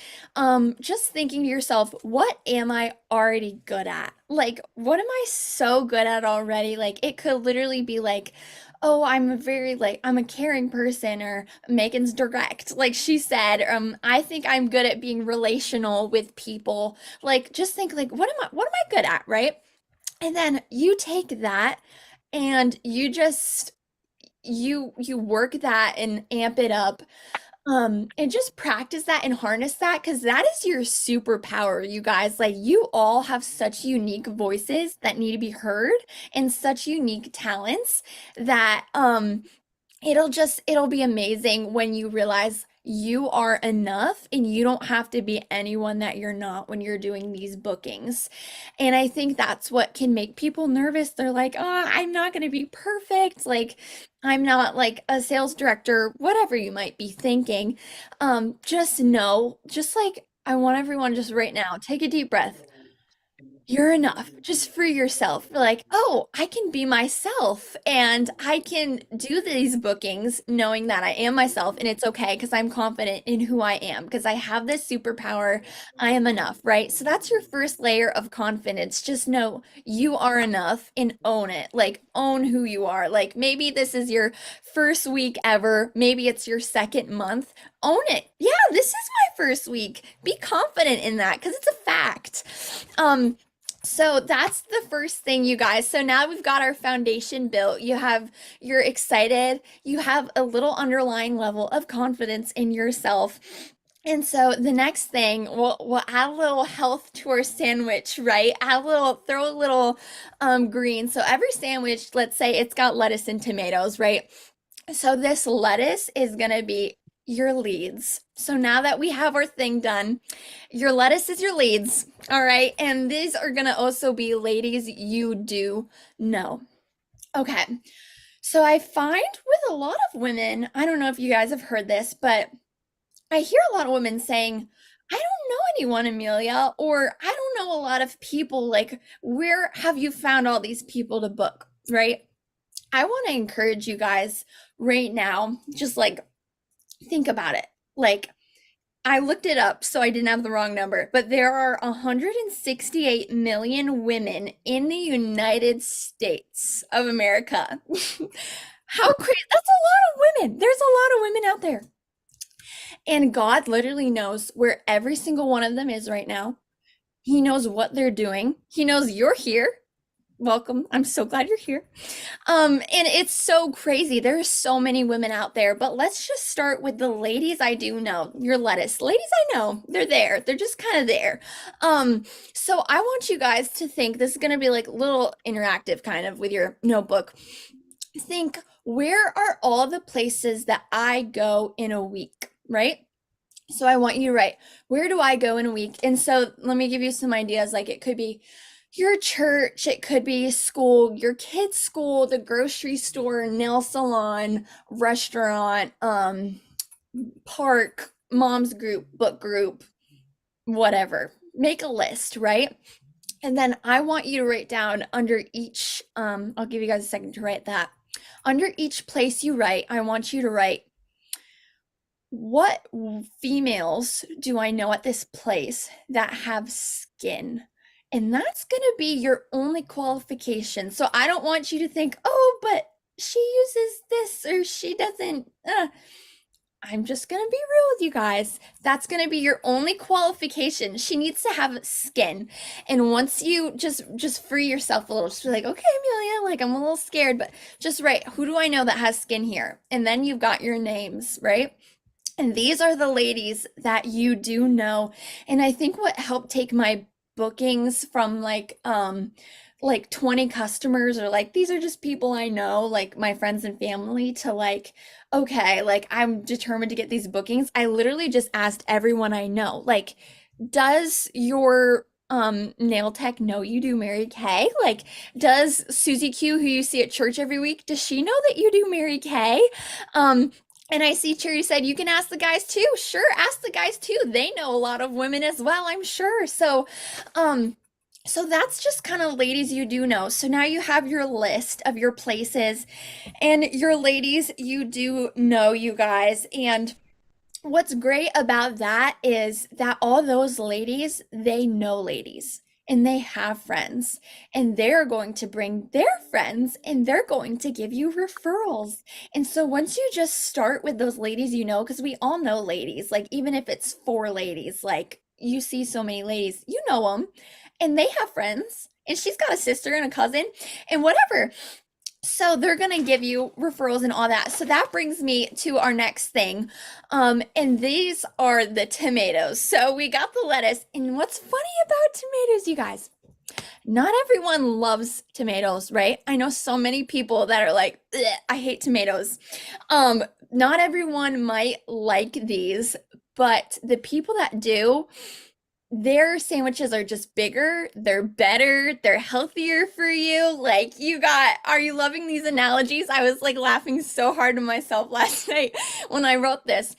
Just thinking to yourself, what am I already good at? Like, what am I so good at already? Like, it could literally be like, oh, I'm a caring person, or Megan's direct. Like she said, I think I'm good at being relational with people. Like, just think like, what am I good at, right? And then you take that and you work that and amp it up, and just practice that and harness that, because that is your superpower, you guys. Like, you all have such unique voices that need to be heard, and such unique talents that it'll be amazing when you realize you are enough and you don't have to be anyone that you're not when you're doing these bookings. And I think that's what can make people nervous. They're like, "Oh, I'm not going to be perfect. Like, I'm not like a sales director," whatever you might be thinking. Just know, just like I want everyone just right now, take a deep breath. You're enough. Just free yourself. Like, oh, I can be myself and I can do these bookings knowing that I am myself, and it's okay because I'm confident in who I am because I have this superpower. I am enough, right? So that's your first layer of confidence. Just know you are enough and own it. Like, own who you are. Like, maybe this is your first week ever. Maybe it's your second month. Own it. Yeah, this is my first week. Be confident in that because it's a fact. So that's the first thing, you guys. So now we've got our foundation built. You're excited. You have a little underlying level of confidence in yourself. And so the next thing, we'll add a little health to our sandwich, right? Throw a little green. So every sandwich, let's say it's got lettuce and tomatoes, right? So this lettuce is gonna be your leads. So now that we have our thing done, your lettuce is your leads, all right? And these are gonna also be ladies you do know. Okay, so I find with a lot of women, I don't know if you guys have heard this, but I hear a lot of women saying, I don't know anyone, Amelia, or I don't know a lot of people. Like, where have you found all these people to book, right? I want to encourage you guys right now, just like think about it. Like, I looked it up so I didn't have the wrong number, but there are 168 million women in the United States of America. How crazy! That's a lot of women. There's a lot of women out there. And God literally knows where every single one of them is right now. He knows what they're doing. He knows you're here. Welcome. I'm so glad you're here. And it's so crazy. There's so many women out there, but let's just start with the ladies I do know. Your lettuce. Ladies I know, they're there. They're just kind of there. So I want you guys to think, this is going to be like a little interactive kind of with your notebook. Think, where are all the places that I go in a week, right? So I want you to write, where do I go in a week? And so let me give you some ideas. Like, it could be your church, it could be school, your kids' school, the grocery store, nail salon, restaurant, park, mom's group, book group, whatever. Make a list, right? And then I want you to write down under each, I'll give you guys a second to write that. Under each place you write, I want you to write, what females do I know at this place that have skin? And that's going to be your only qualification. So I don't want you to think, oh, but she uses this or she doesn't. I'm just going to be real with you guys. That's going to be your only qualification. She needs to have skin. And once you just free yourself a little, just be like, okay, Amelia, like, I'm a little scared, but just write, who do I know that has skin here? And then you've got your names, right? And these are the ladies that you do know. And I think what helped take my bookings from like 20 customers, or like, these are just people I know, like my friends and family, to like, okay, like, I'm determined to get these bookings. I literally just asked everyone I know, like, does your nail tech know you do Mary Kay? Like, does Susie Q, who you see at church every week, does she know that you do Mary Kay? And I see Cherry said, you can ask the guys too. Sure, ask the guys too. They know a lot of women as well, I'm sure. So So that's just kind of ladies you do know. So now you have your list of your places and your ladies you do know, you guys. And what's great about that is that all those ladies, they know ladies and they have friends and they're going to bring their friends and they're going to give you referrals. And so once you just start with those ladies, you know, because we all know ladies, like even if it's 4 ladies, like you see so many ladies, you know them and they have friends and she's got a sister and a cousin and whatever. So they're going to give you referrals and all that. So that brings me to our next thing. And these are the tomatoes. So we got the lettuce. And what's funny about tomatoes, you guys, not everyone loves tomatoes, right? I know so many people that are like, I hate tomatoes. Not everyone might like these, but the people that do, their sandwiches are just bigger, they're better, they're healthier for you. Like are you loving these analogies? I was like laughing so hard to myself last night when I wrote this.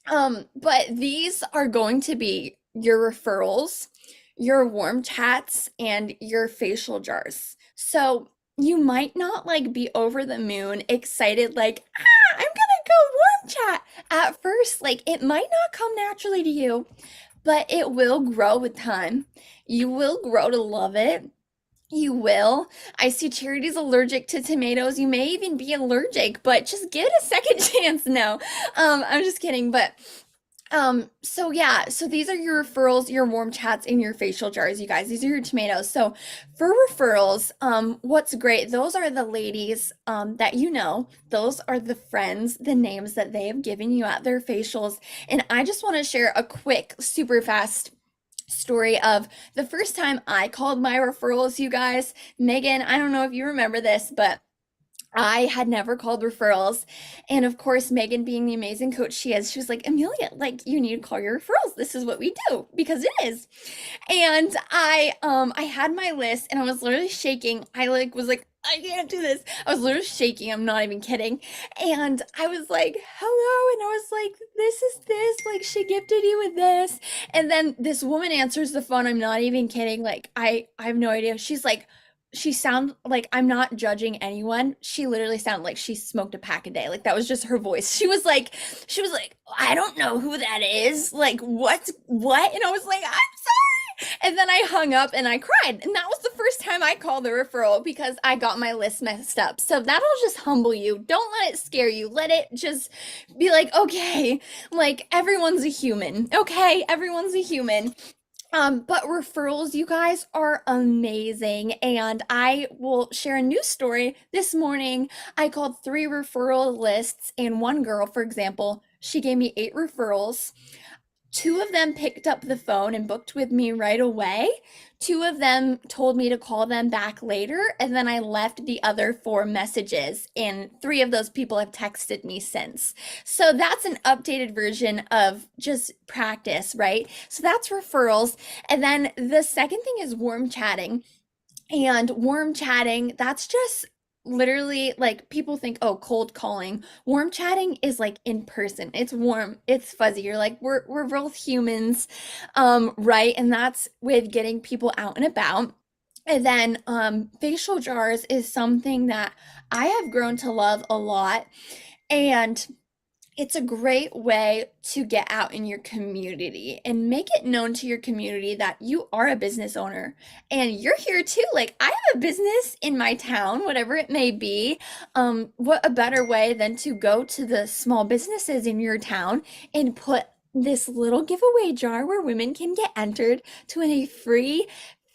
But these are going to be your referrals, your warm chats, and your facial jars. So you might not like be over the moon excited, like, I'm gonna go warm chat at first. Like it might not come naturally to you, but it will grow with time. You will grow to love it. You will. I see Charity's allergic to tomatoes. You may even be allergic, but just give it a second chance. No, I'm just kidding. But so yeah, so these are your referrals, your warm chats, and your facial jars, you guys. These are your tomatoes. So for referrals, what's great, those are the ladies that you know, those are the friends, the names that they have given you at their facials. And I just want to share a quick, super fast story of the first time I called my referrals, you guys. Megan, I don't know if you remember this, but I had never called referrals. And of course, Megan, being the amazing coach she is, she was like, Amelia, like you need to call your referrals. This is what we do because it is. And I had my list and I was literally shaking. I was like, I can't do this. I was literally shaking. I'm not even kidding. And I was like, hello. And I was like, this is this. Like, she gifted you with this. And then this woman answers the phone. I'm not even kidding. Like, I have no idea. She's like, she sounded like, I'm not judging anyone. She literally sounded like she smoked a pack a day. Like that was just her voice. She was like, I don't know who that is. Like what? And I was like, I'm sorry. And then I hung up and I cried. And that was the first time I called the referral because I got my list messed up. So that'll just humble you. Don't let it scare you. Let it just be like, okay, like everyone's a human. Okay, everyone's a human. But referrals, you guys, are amazing. And I will share a news story. This morning, I called 3 referral lists, and one girl, for example, she gave me 8 referrals. 2 of them picked up the phone and booked with me right away. 2 of them told me to call them back later, and then I left the other 4 messages, and 3 of those people have texted me since. So that's an updated version of just practice, right? So that's referrals. And then the second thing is warm chatting. And warm chatting, that's just literally like people think, oh, cold calling. Warm chatting is like in person. It's warm, it's fuzzy. You're like, we're both humans, right? And that's with getting people out and about. And then facial jars is something that I have grown to love a lot. And it's a great way to get out in your community and make it known to your community that you are a business owner and you're here too. Like, I have a business in my town, whatever it may be. What a better way than to go to the small businesses in your town and put this little giveaway jar where women can get entered to a free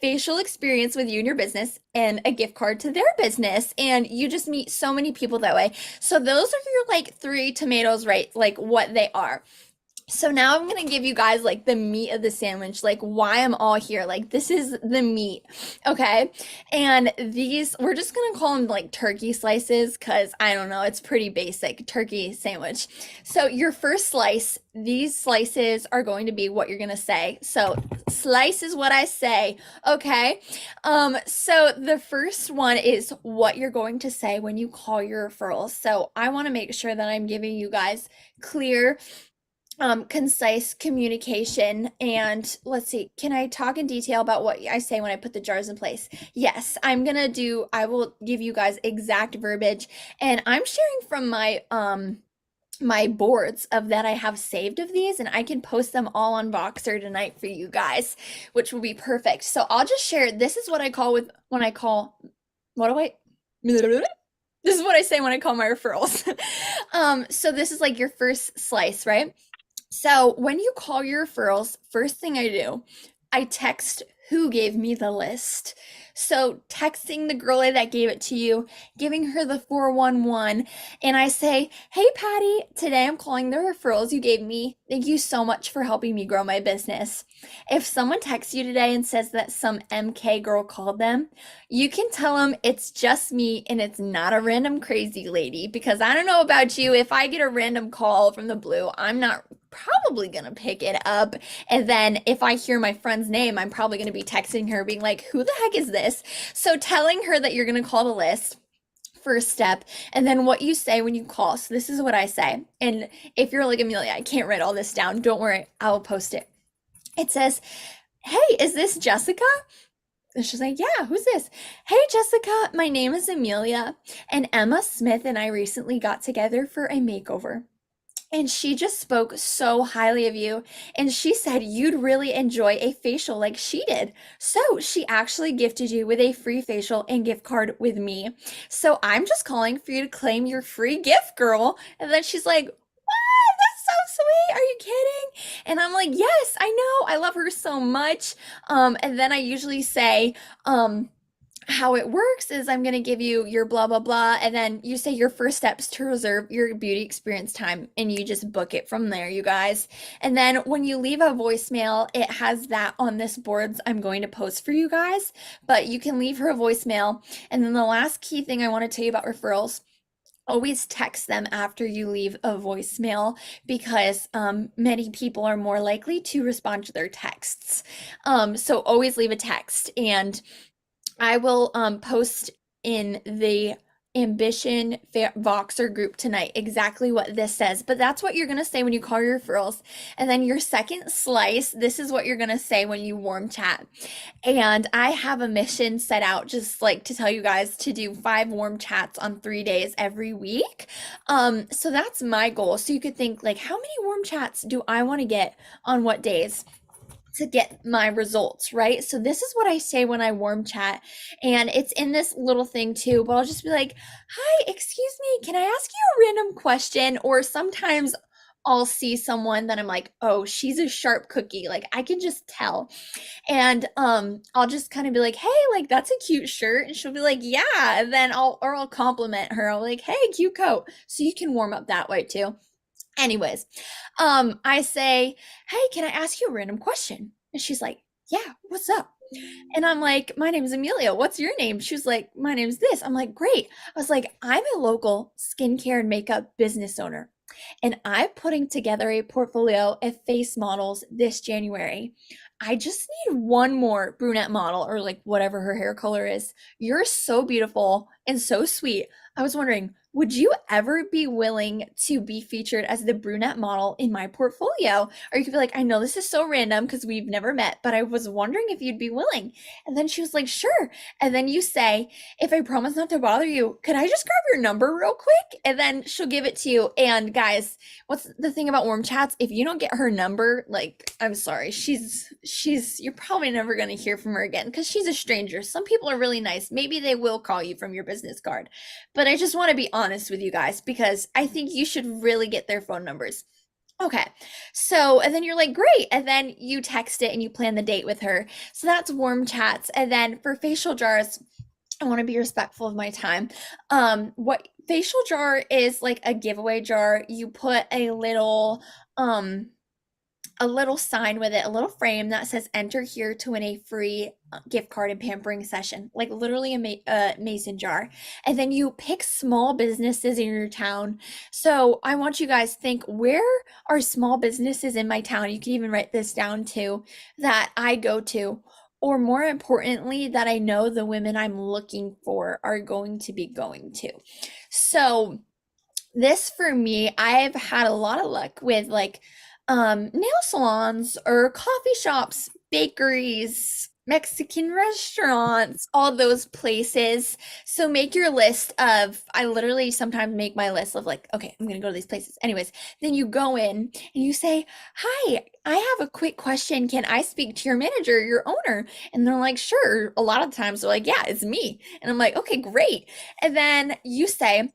facial experience with you and your business and a gift card to their business, and you just meet so many people that way. So those are your like 3 tomatoes, right? Like what they are. So now I'm gonna give you guys like the meat of the sandwich, like why I'm all here. Like this is the meat, okay? And these, we're just gonna call them like turkey slices because I don't know, it's pretty basic turkey sandwich. So your first slice, these slices are going to be what you're gonna say. So slice is what I say, okay? So the first one is what you're going to say when you call your referrals. So I want to make sure that I'm giving you guys clear concise communication. And let's see, can I talk in detail about what I say when I put the jars in place? Yes, I will give you guys exact verbiage, and I'm sharing from my boards of that I have saved of these, and I can post them all on Voxer tonight for you guys, which will be perfect. So I'll just share. This is what I call when I call, what do I, this is what I say when I call my referrals. So this is like your first slice, right? So when you call your referrals, first thing I do, I text who gave me the list. So texting the girl that gave it to you, giving her the 411, and I say, "Hey Patty, today I'm calling the referrals you gave me. Thank you so much for helping me grow my business." If someone texts you today and says that some MK girl called them, you can tell them it's just me and it's not a random crazy lady, because I don't know about you, if I get a random call from the blue, I'm not probably gonna pick it up. And then if I hear my friend's name, I'm probably gonna be texting her being like, who the heck is this? So telling her that you're gonna call the list, first step. And then what you say when you call. So this is what I say. And if you're like, Amelia, I can't write all this down, don't worry, I will post it. It says, "Hey, is this Jessica?" And she's like, "Yeah, who's this?" "Hey, Jessica, my name is Amelia, and Emma Smith and I recently got together for a makeover. And she just spoke so highly of you, and she said you'd really enjoy a facial like she did. So she actually gifted you with a free facial and gift card with me. So I'm just calling for you to claim your free gift, girl." And then she's like, "What? That's so sweet. Are you kidding?" And I'm like, "Yes, I know. I love her so much." And then I usually say, how it works is I'm going to give you your blah, blah, blah. And then you say your first steps to reserve your beauty experience time, and you just book it from there, you guys. And then when you leave a voicemail, it has that on this boards I'm going to post for you guys, but you can leave her a voicemail. And then the last key thing I want to tell you about referrals, always text them after you leave a voicemail, because many people are more likely to respond to their texts. So always leave a text. And I will post in the Ambition Voxer group tonight exactly what this says, but that's what you're going to say when you call your referrals. And then your second slice, this is what you're going to say when you warm chat. And I have a mission set out, just like to tell you guys, to do 5 warm chats on 3 days every week. So that's my goal. So you could think like, how many warm chats do I want to get on what days to get my results, right? So this is what I say when I warm chat, and it's in this little thing too, but I'll just be like, "Hi, excuse me, can I ask you a random question?" Or sometimes I'll see someone that I'm like, "Oh, she's a sharp cookie." Like I can just tell. And I'll just kind of be like, "Hey, like that's a cute shirt." And she'll be like, "Yeah." And then I'll compliment her. I'll be like, "Hey, cute coat." So you can warm up that way too. Anyways, I say, "Hey, can I ask you a random question?" And she's like, "Yeah, what's up?" And I'm like, "My name's Amelia. What's your name?" She was like, "My name's this." I'm like, "Great." I was like, "I'm a local skincare and makeup business owner, and I'm putting together a portfolio of face models this January. I just need one more brunette model, or like whatever her hair color is. You're so beautiful and so sweet. I was wondering, would you ever be willing to be featured as the brunette model in my portfolio?" Or you could be like, "I know this is so random because we've never met, but I was wondering if you'd be willing." And then she was like, "Sure." And then you say, "If I promise not to bother you, could I just grab your number real quick?" And then she'll give it to you. And guys, what's the thing about warm chats? If you don't get her number, like, I'm sorry, you're probably never going to hear from her again, because she's a stranger. Some people are really nice. Maybe they will call you from your business card. But I just want to be honest with you guys, because I think you should really get their phone numbers. Okay, so, and then you're like, "Great." And then you text it and you plan the date with her. So that's warm chats. And then for facial jars, I want to be respectful of my time. What facial jar is, like a giveaway jar. You put a little sign with it, a little frame that says "Enter here to win a free gift card and pampering session," like literally a mason jar. And then you pick small businesses in your town. So I want you guys to think, where are small businesses in my town? You can even write this down too, that I go to, or more importantly, that I know the women I'm looking for are going to be going to. So this for me, I've had a lot of luck with like nail salons or coffee shops, bakeries, Mexican restaurants, all those places. So make your list of, I literally sometimes make my list of like, okay, I'm gonna go to these places. Anyways, then you go in and you say, hi, I have a quick question. Can I speak to your manager, your owner? And they're like, sure. A lot of times they're like, yeah, it's me. And I'm like, okay, great. And then you say,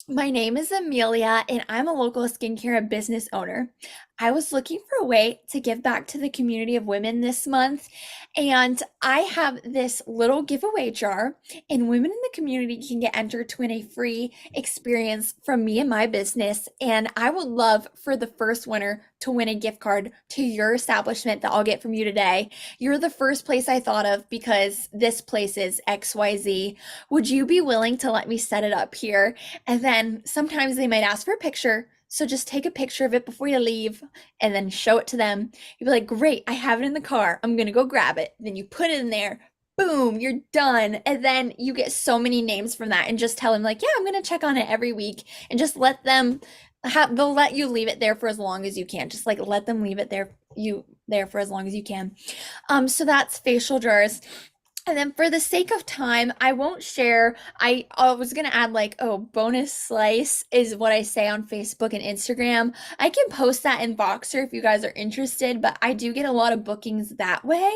my name is Amelia, and I'm a local skincare business owner. I was looking for a way to give back to the community of women this month, and I have this little giveaway jar, and women in the community can get entered to win a free experience from me and my business. And I would love for the first winner to win a gift card to your establishment that I'll get from you today. You're the first place I thought of because this place is XYZ. Would you be willing to let me set it up here? And then sometimes they might ask for a picture. So just take a picture of it before you leave and then show it to them. You'd be like, great, I have it in the car. I'm going to go grab it. Then you put it in there. Boom, you're done. And then you get so many names from that and just tell them like, yeah, I'm going to check on it every week and just let them they'll let you leave it there for as long as you can. Just like let them leave it there for as long as you can. So that's facial jars. And then for the sake of time, I won't share. I was going to add like, oh, bonus slice is what I say on Facebook and Instagram. I can post that in Voxer if you guys are interested, but I do get a lot of bookings that way.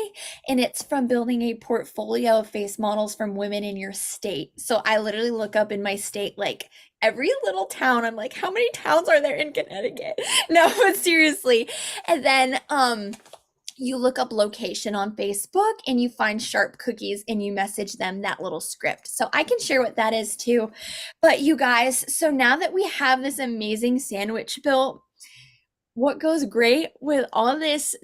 And it's from building a portfolio of face models from women in your state. So I literally look up in my state, like every little town. I'm like, how many towns are there in Connecticut? No, but seriously. And then, you look up location on Facebook and you find Sharp Cookies and you message them that little script. So I can share what that is too. But you guys, so now that we have this amazing sandwich built, what goes great with all this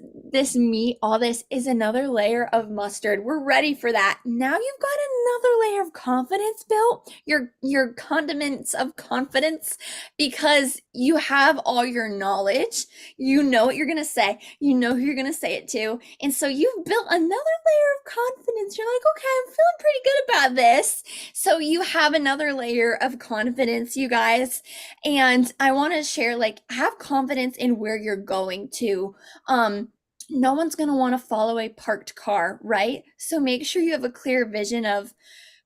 meat, all this is another layer of mustard. We're ready for that. Now you've got another layer of confidence built, your condiments of confidence, because you have all your knowledge. You know what you're going to say. You know who you're going to say it to. And so you've built another layer of confidence. You're like, okay, I'm feeling pretty good about this. So you have another layer of confidence, you guys. And I want to share, like, have confidence in where you're going to. No one's going to want to follow a parked car, right? So make sure you have a clear vision of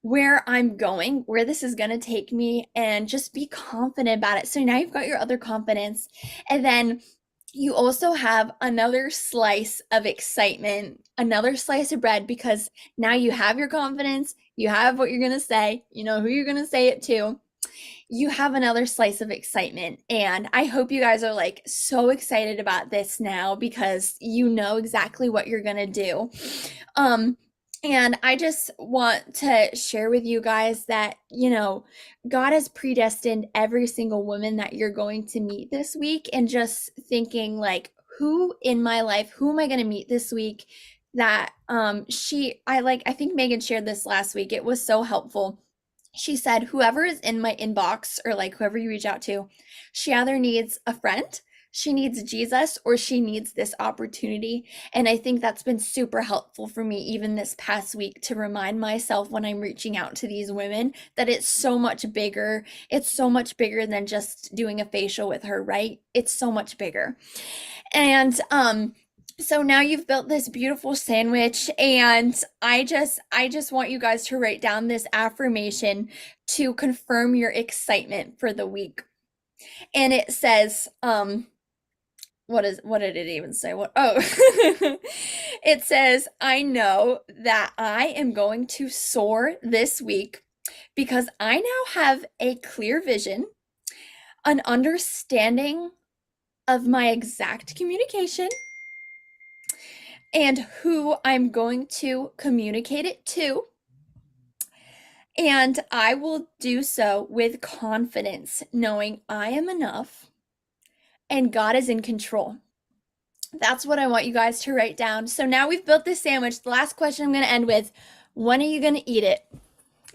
where I'm going, where this is going to take me, and just be confident about it. So now you've got your other confidence. And then you also have another slice of excitement, another slice of bread, because now you have your confidence, you have what you're going to say, you know who you're going to say it to. You have another slice of excitement. And I hope you guys are like so excited about this now because you know exactly what you're going to do. And I just want to share with you guys that, you know, God has predestined every single woman that you're going to meet this week, and just thinking like, who in my life, who am I going to meet this week that I think Megan shared this last week. It was so helpful. She said, whoever is in my inbox or like whoever you reach out to, she either needs a friend, she needs Jesus, or she needs this opportunity. And I think that's been super helpful for me even this past week to remind myself when I'm reaching out to these women that it's so much bigger. It's so much bigger than just doing a facial with her, right? It's so much bigger. And so now you've built this beautiful sandwich, and I just want you guys to write down this affirmation to confirm your excitement for the week. And it says, what did it even say? It says, I know that I am going to soar this week because I now have a clear vision, an understanding of my exact communication, and who I'm going to communicate it to. And I will do so with confidence, knowing I am enough and God is in control. That's what I want you guys to write down. So now we've built this sandwich. The last question I'm going to end with, when are you going to eat it?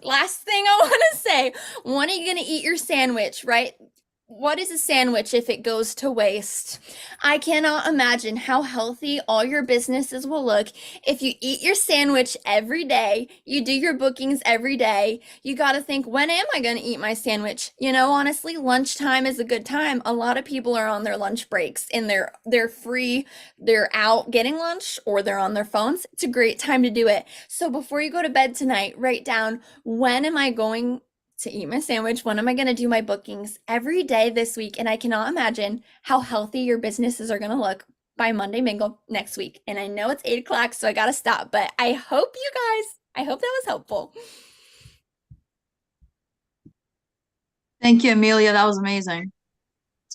Last thing I want to say, when are you going to eat your sandwich, right? what is a sandwich if it goes to waste? I cannot imagine how healthy all your businesses will look if you eat your sandwich every day, you do your bookings every day. You got to think, when am I going to eat my sandwich? You know, honestly, lunchtime is a good time. A lot of people are on their lunch breaks and they're free, they're out getting lunch or they're on their phones. It's a great time to do it. So before you go to bed tonight, write down, when am I going to eat my sandwich? When am I going to do my bookings every day this week? And I cannot imagine how healthy your businesses are going to look by Monday Mingle next week. And I know it's 8 o'clock, so I got to stop, but I hope I hope that was helpful. Thank you, Amelia. That was amazing.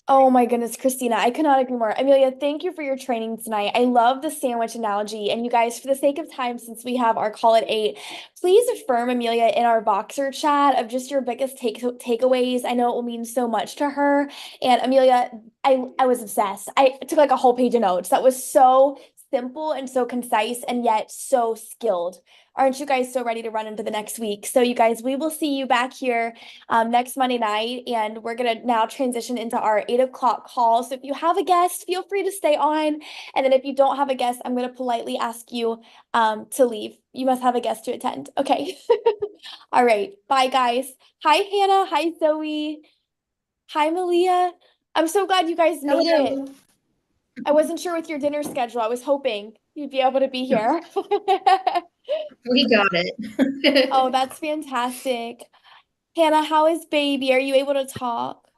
Oh my goodness, Christina, I could not agree more. Amelia, thank you for your training tonight. I love the sandwich analogy. And you guys, for the sake of time, since we have our call at 8, please affirm Amelia in our Boxer chat of just your biggest takeaways. I know it will mean so much to her. And Amelia, I was obsessed. I took like a whole page of notes. That was so simple and so concise and yet so skilled. Aren't you guys so ready to run into the next week? So you guys, we will see you back here next Monday night, and we're gonna now transition into our 8 o'clock call. So if you have a guest, feel free to stay on. And then if you don't have a guest, I'm gonna politely ask you to leave. You must have a guest to attend. Okay. All right. Bye, guys. Hi, Hannah. Hi, Zoe. Hi, Malia. I'm so glad you guys made it. I wasn't sure with your dinner schedule. I was hoping you'd be able to be here. We got it. Oh, that's fantastic. Hannah, how is baby? Are you able to talk?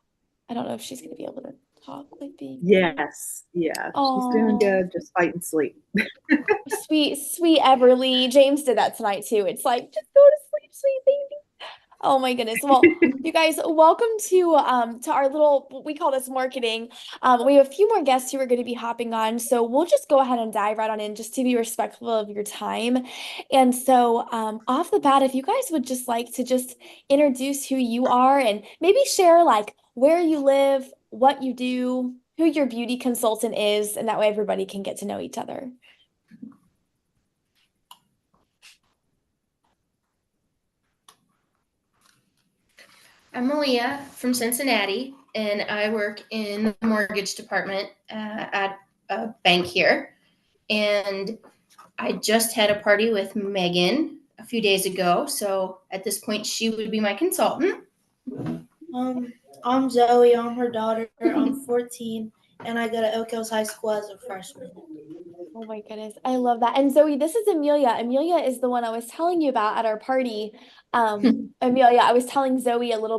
I don't know if she's going to be able to talk with baby. Yes. Yeah. She's doing good, just fighting sleep. Sweet, sweet Everly. James did that tonight too. It's like, just go to sleep, sweet baby. Oh my goodness. Well, you guys, welcome to our little, we call this marketing. We have a few more guests who are going to be hopping on, so we'll just go ahead and dive right on in just to be respectful of your time. And so off the bat, if you guys would just like to just introduce who you are and maybe share like where you live, what you do, who your beauty consultant is, and that way everybody can get to know each other. I'm Malia from Cincinnati, and I work in the mortgage department at a bank here. And I just had a party with Megan a few days ago, so at this point, she would be my consultant. I'm Zoe. I'm her daughter. I'm 14, and I go to Oak Hills High School as a freshman. Oh my goodness, I love that. And Zoe, this is Amelia. Amelia is the one I was telling you about at our party. Amelia, I was telling Zoe a little